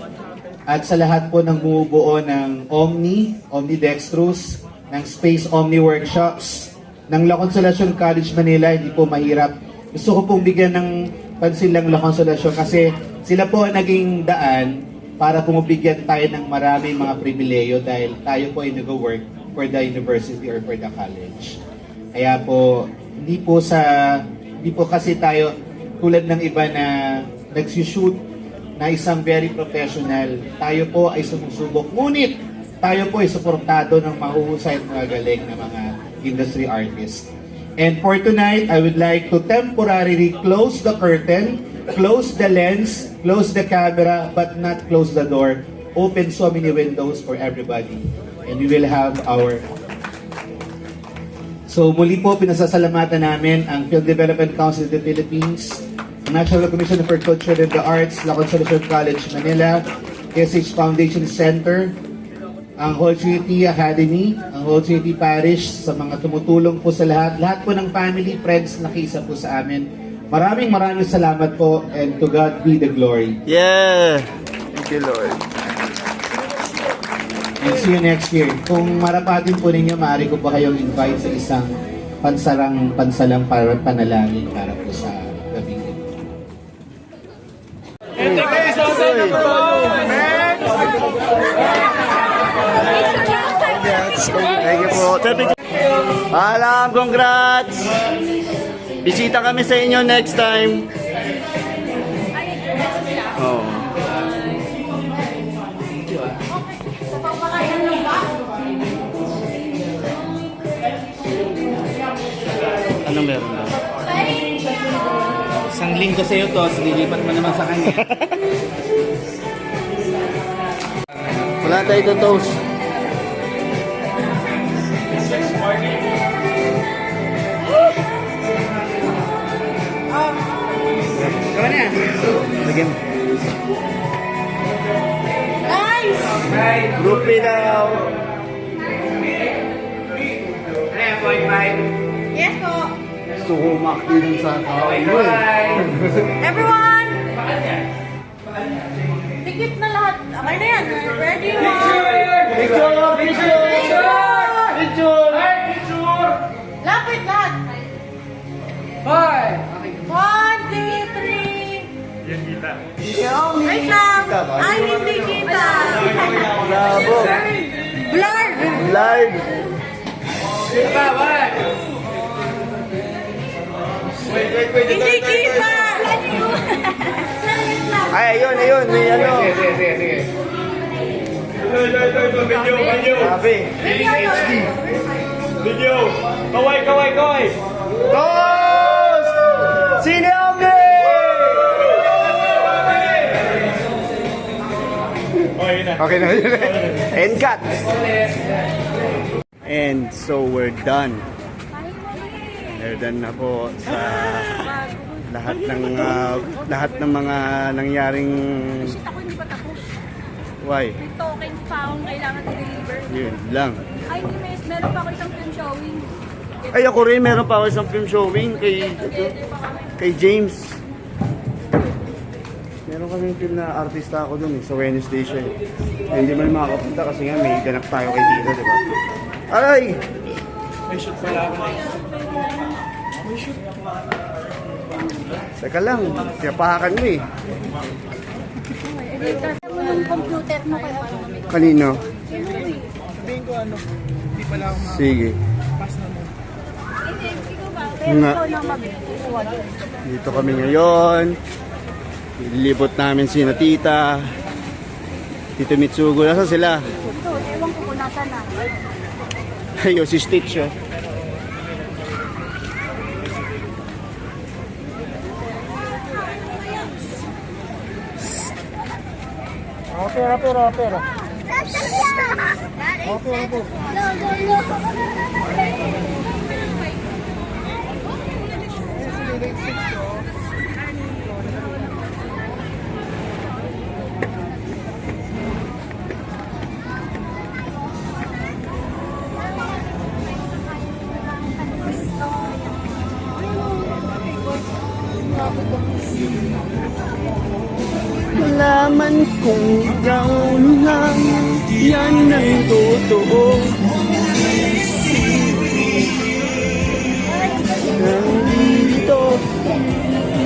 at sa lahat po ng bumubuo ng Omni Dextrus, ng Space Omni Workshops, ng La Consolacion College Manila. Hindi po mahirap. Gusto ko pong bigyan ng pansin lang La Consolacion kasi sila po ang naging daan para pumubigyan tayo ng maraming mga pribileyo dahil tayo po ay nag-work for the university or for the college. Kaya po, hindi po kasi tayo tulad ng iba na nagsushoot na isang very professional. Tayo po ay sumusubok. Ngunit, tayo po ay suportado ng mahuhusay at magagaling na mga industry artists. And for tonight, I would like to temporarily close the curtain, close the lens, close the camera, but not close the door. Open so many windows for everybody. And we will have our... So muli po, pinasasalamatan namin ang Film Development Council of the Philippines, ang National Commission for Culture and the Arts, La Consolacion College Manila, SH Foundation Center, ang Whole Trinity Academy, ang Whole Trinity Parish, sa mga tumutulong po sa lahat po ng family, friends na nakiisa po sa amin. Maraming salamat po and to God be the glory. Yeah! Thank you, Lord. And see you next year. Kung marapatin po ninyo, maaari ko pa kayong invite sa isang pansalang para panalangin para po sa gabing ito. Thank you po. Paalam, congrats! Bisita kami sa inyo next time. Oh. Anong meron ba? Isang linggo sa'yo to, nilipat mo naman sa kanya. Wala tayo ito toast. Gawa na yan. Lagyan. Nice! Groupie daw. Ano yan, point five? Yes po. Gusto ko makilin sa kain mo eh. Everyone! Tikit na lahat. Okay na yan. Ready, one. Picture! Lapit lahat. 1, 2, 3. Wait lang. Ay, hindi kita. Bravo! Blurred. Live! Hindi kita! Ay, ayun. May ano. Sige. Sabi. Video! Kaway! Toast! Sine Omni! Okay na. And cut. And so we're done. We're done na po sa lahat ng mga nangyaring. Ako hindi pa tapos. Why? May token pa akong kailangan i-deliver. Yun lang. Ay, hindi, meron pa ako isang film showing. Ay, ako rin, meron pa ako isang film showing kay James. Meron kaming film na artista ako dun sa Wednesday siya eh. Hindi man makakapunta kasi nga may ganap tayo kay Tito, di ba? Aray! May shoot pala ako na. Teka lang, siyapahakan mo eh. Yung computer mo kaya Kanino? Sabihin ko hindi pala ako Sige. pass na mo. Nga. Dito kami ngayon. Libot namin si Tita. Tito Mitsugo. Nasaan sila? Ewan ko kung nasa na. Ayun, si Stitch. Oh. Pero. Malaman kong ikaw lang, yan ang totoo. Nandito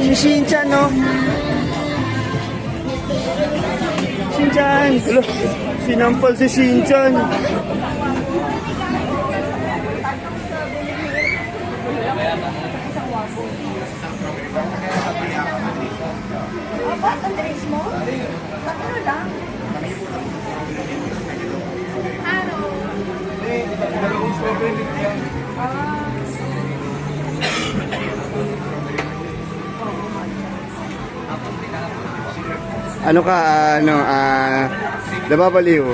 si Shinchan, no? Shinchan! Hello, sinampal si Shinchan. Bakit ang drinks mo? Ano lang? Ano ka, nababaliw?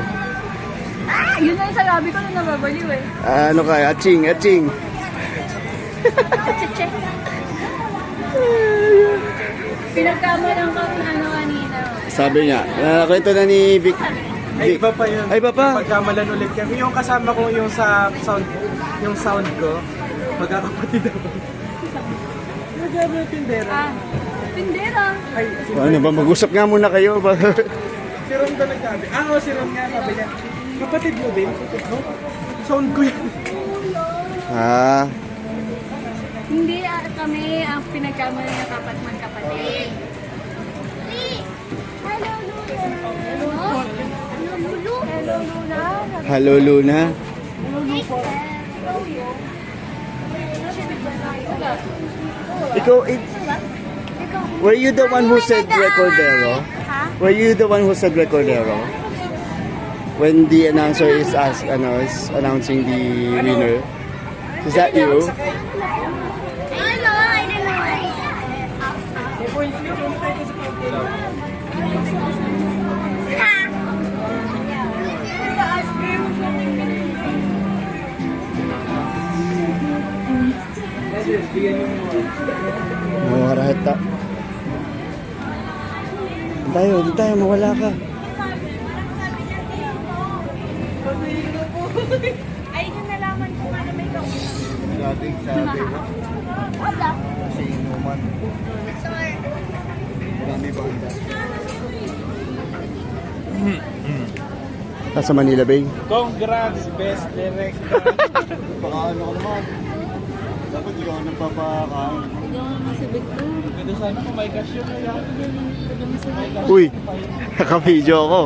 Yun na yung sabi ko na nababaliw eh. Ano ka, atching. Pinagkamalan ka kung ano kanina. Sabi niya, kwento na ni Vic. Ay, iba pa yun. Ay, iba pa? Pagkamalan ulit kami. Yung kasama ko yung sa sound ko, magkakapatid ako. Nagsabi yung tindera. Tindera? Ay, Ano ba, mag-usap nga muna kayo. si Ron ka nagsabi. Si Ron nga, sabi niya, kapatid mo din? Sound ko yan. Hindi, kami ang pinagkamalan na dapat magkapatid. Hello, Luna. Ikaw, were you the one who said Recordero? Were you the one who said Recordero? When the announcer is announcing the winner? Is that you? Mawarahita. Di tayo, mawala ka. Ay, yung nalaman ko ano may kausap. Dating sabi mo, Wala. si Inuman. Marami banda. Nasa Manila Bay? Congrats, best director. Baka ano ka naman. Dapat ikaw ang nagpapakain. Hindi ako naman si Victor. Ganda sana kung may cash yun. Uy, naka-video ako.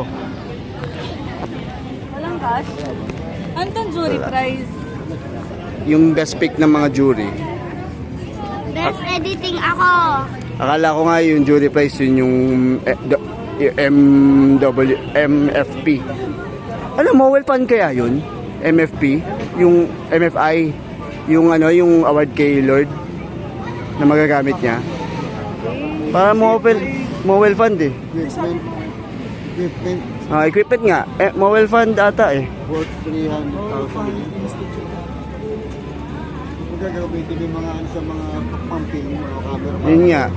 Walang cash? Anton jury prize. Yung best pick ng mga jury. Best editing ako. Akala ko nga yung jury prize yun yung MFP. Alam mo, well fun kaya yun? MFP? Yung MFI? Yung ano, yung award kay Lord na magagamit niya? Para mo well fund eh. Equipment nga. Mobile fund ata eh. Worth 300,000. Gagamitin yung mga sa mga pumping, mga camera. Yun nga.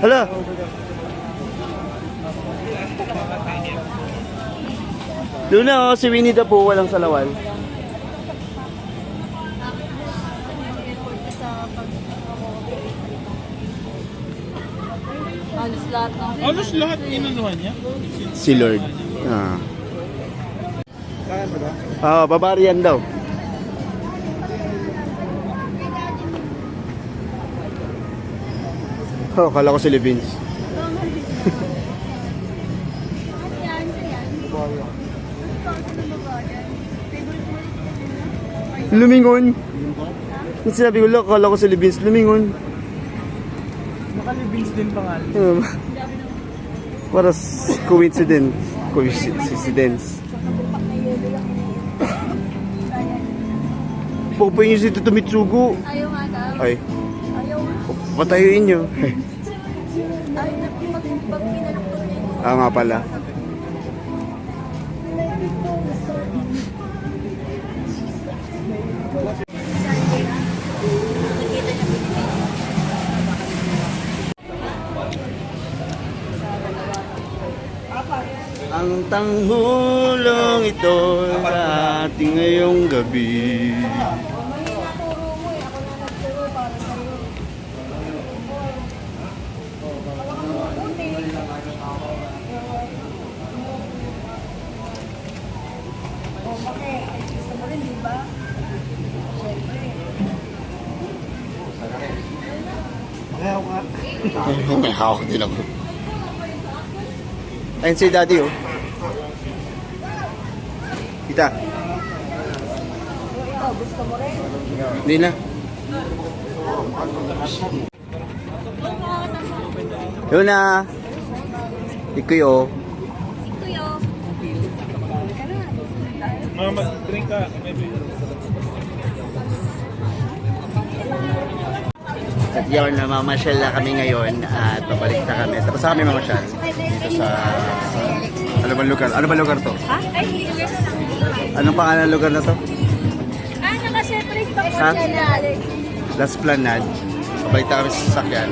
Hala! Doon na si Winnie the Pooh, walang salawal. Halos lahat inanuhan niya? Si Lord. Babarian daw. Kala ko si Levins. Lumingon. Yung sinabi ko lang, kala ko si Levins. Lumingon. Nakalibins din pangalan. Para coincidence. Coincidence. Pupuin niyo si Tito Mitsugo. Ayaw nga daw. Ay. Ayaw nga. Patayuin niyo. Ay, pag pinanong ko niya. Nga pala. Ang tanghulong ito sa ating ngayong gabi. May hawak din ako. Ayun si Daddy oh. Kita. Gusto mo rin? Hindi na. Yun na. Ikuyo. Mama, drink ka. Maybe. At yun, namamasyal na kami ngayon at pabalik na kami. Tapos sa kami mamasyal. Dito sa ano ba lugar? Ano ba lugar to? Ha? Ay, hindi ko Anong pangalan ng lugar na to? naka-separate pa ko Ha? siya na. Las Planad. Pabalik na kami sa sasakyan.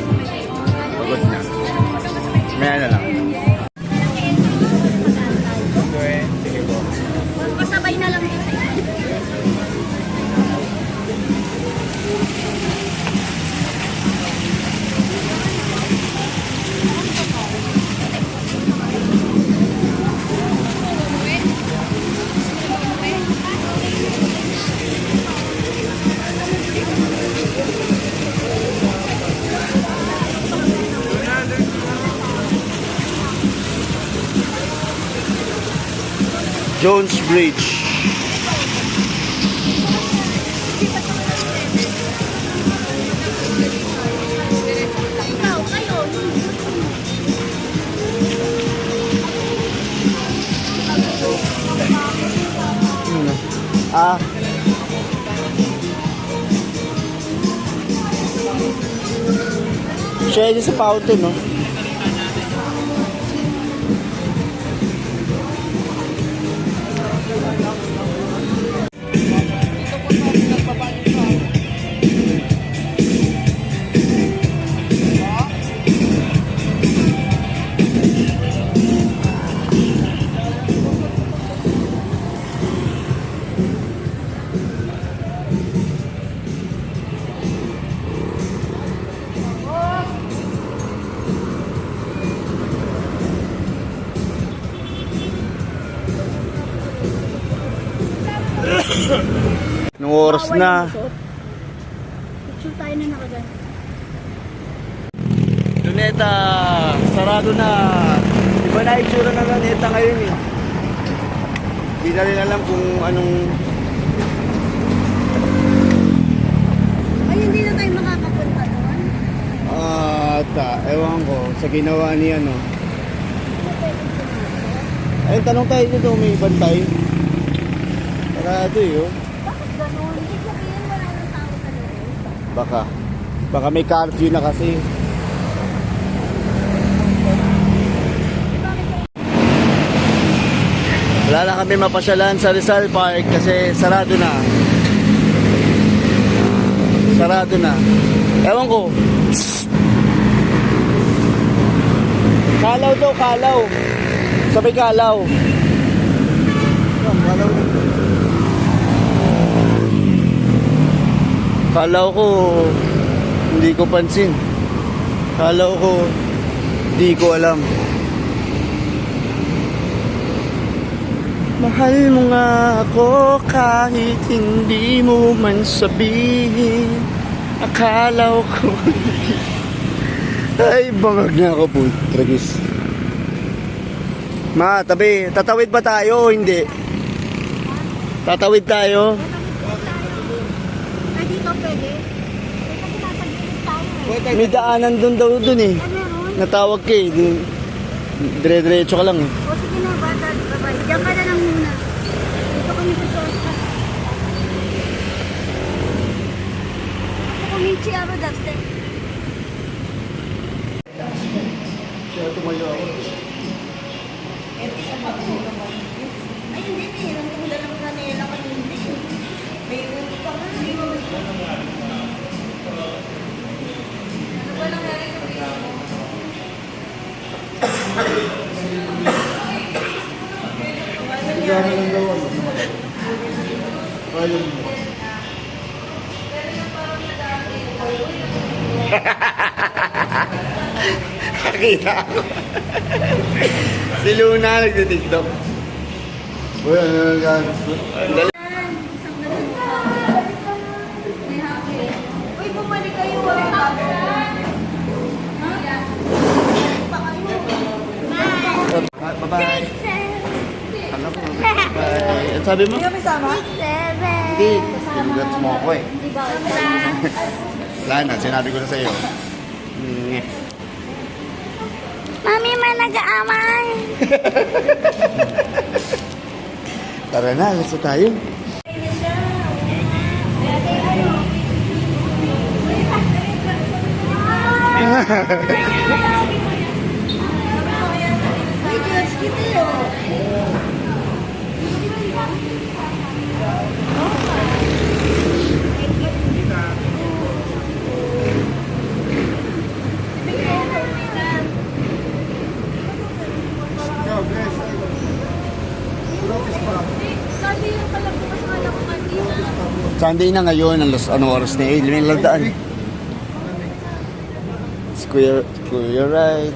Pagod na. Maya na lang. Pasabay na lang dito. Jones Bridge. Siya yun sa fountain, no? Nung oras na. Picture tayo na nakagan. Luneta, sarado na. Iba na itsura ng Luneta ngayon eh. Hindi na rin alam kung anong... Ay, hindi na tayo makakapunta doon. Ewan ko, sa ginawa ni ano. Ay, tanong tayo dito, may bantay. Parado eh, oh. Bakit ganun? Hindi sabihin wala ng tao sa loob. Baka may curfew na kasi. Wala na kami mapasyalan sa Rizal Park kasi sarado na. Sarado na. Ewan ko. Psst. Kalaw daw, kalaw. Sabay kalaw. Kalaw. Kalaw ko hindi ko pansin. Kalaw ko hindi ko alam. Mahal mo nga ako kahit hindi mo man sabihin. Akala ko ay bangag na ako po, tragis. Ma, tabi, tatawid ba tayo o hindi? Tatawid tayo? Ay, dito pwede. Kasi natagilid tayo. May daanan dun eh. Natawag ka eh. Dire-diretso ka lang eh. O sige na, bata. Bye-bye. Diyan ka na lang muna. Dito kami sa shortcut. Ako kumichi ako dati. Tumayo ako. Ay, hindi. Mayroon ko mula ng kanela kanina. Mayroon pa nga. Ano ba nangyari sa video mo? Gano'n lang daw ako. Ayun. Nakita ako. Si Luna nagtitiktok. Uy, ano yan? Dali. Uy, bumalik kayo. Bye-bye. Alam mo, bye. Ano sabi mo? Hindi sama? Hindi. Sinugats mo ako eh. Wala na, sinabi ko na sa'yo. Mami, may nag-aamay. Tara na, alas na tayo. Sunday na ngayon, anong oras na yun? Limang landaan. Square ride.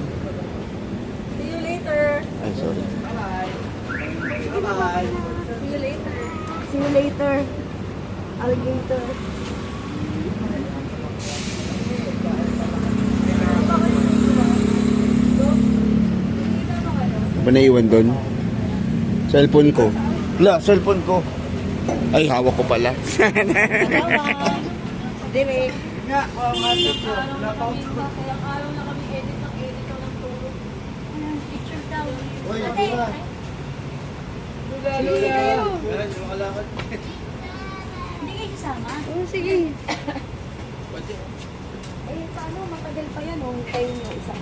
See you later. Ay, sorry. Bye. See you later. See you later. Alligator. Ba naiwan doon? Cellphone ko. Wala, cellphone ko. Ay, hawak ko pala. Direk. Nga, wala pa ako. Picture daw. Uy, Ate. Lula. Hindi kayo kasama? Oo, sige. Eh, paano? Matagal pa yan. Tayo nyo isang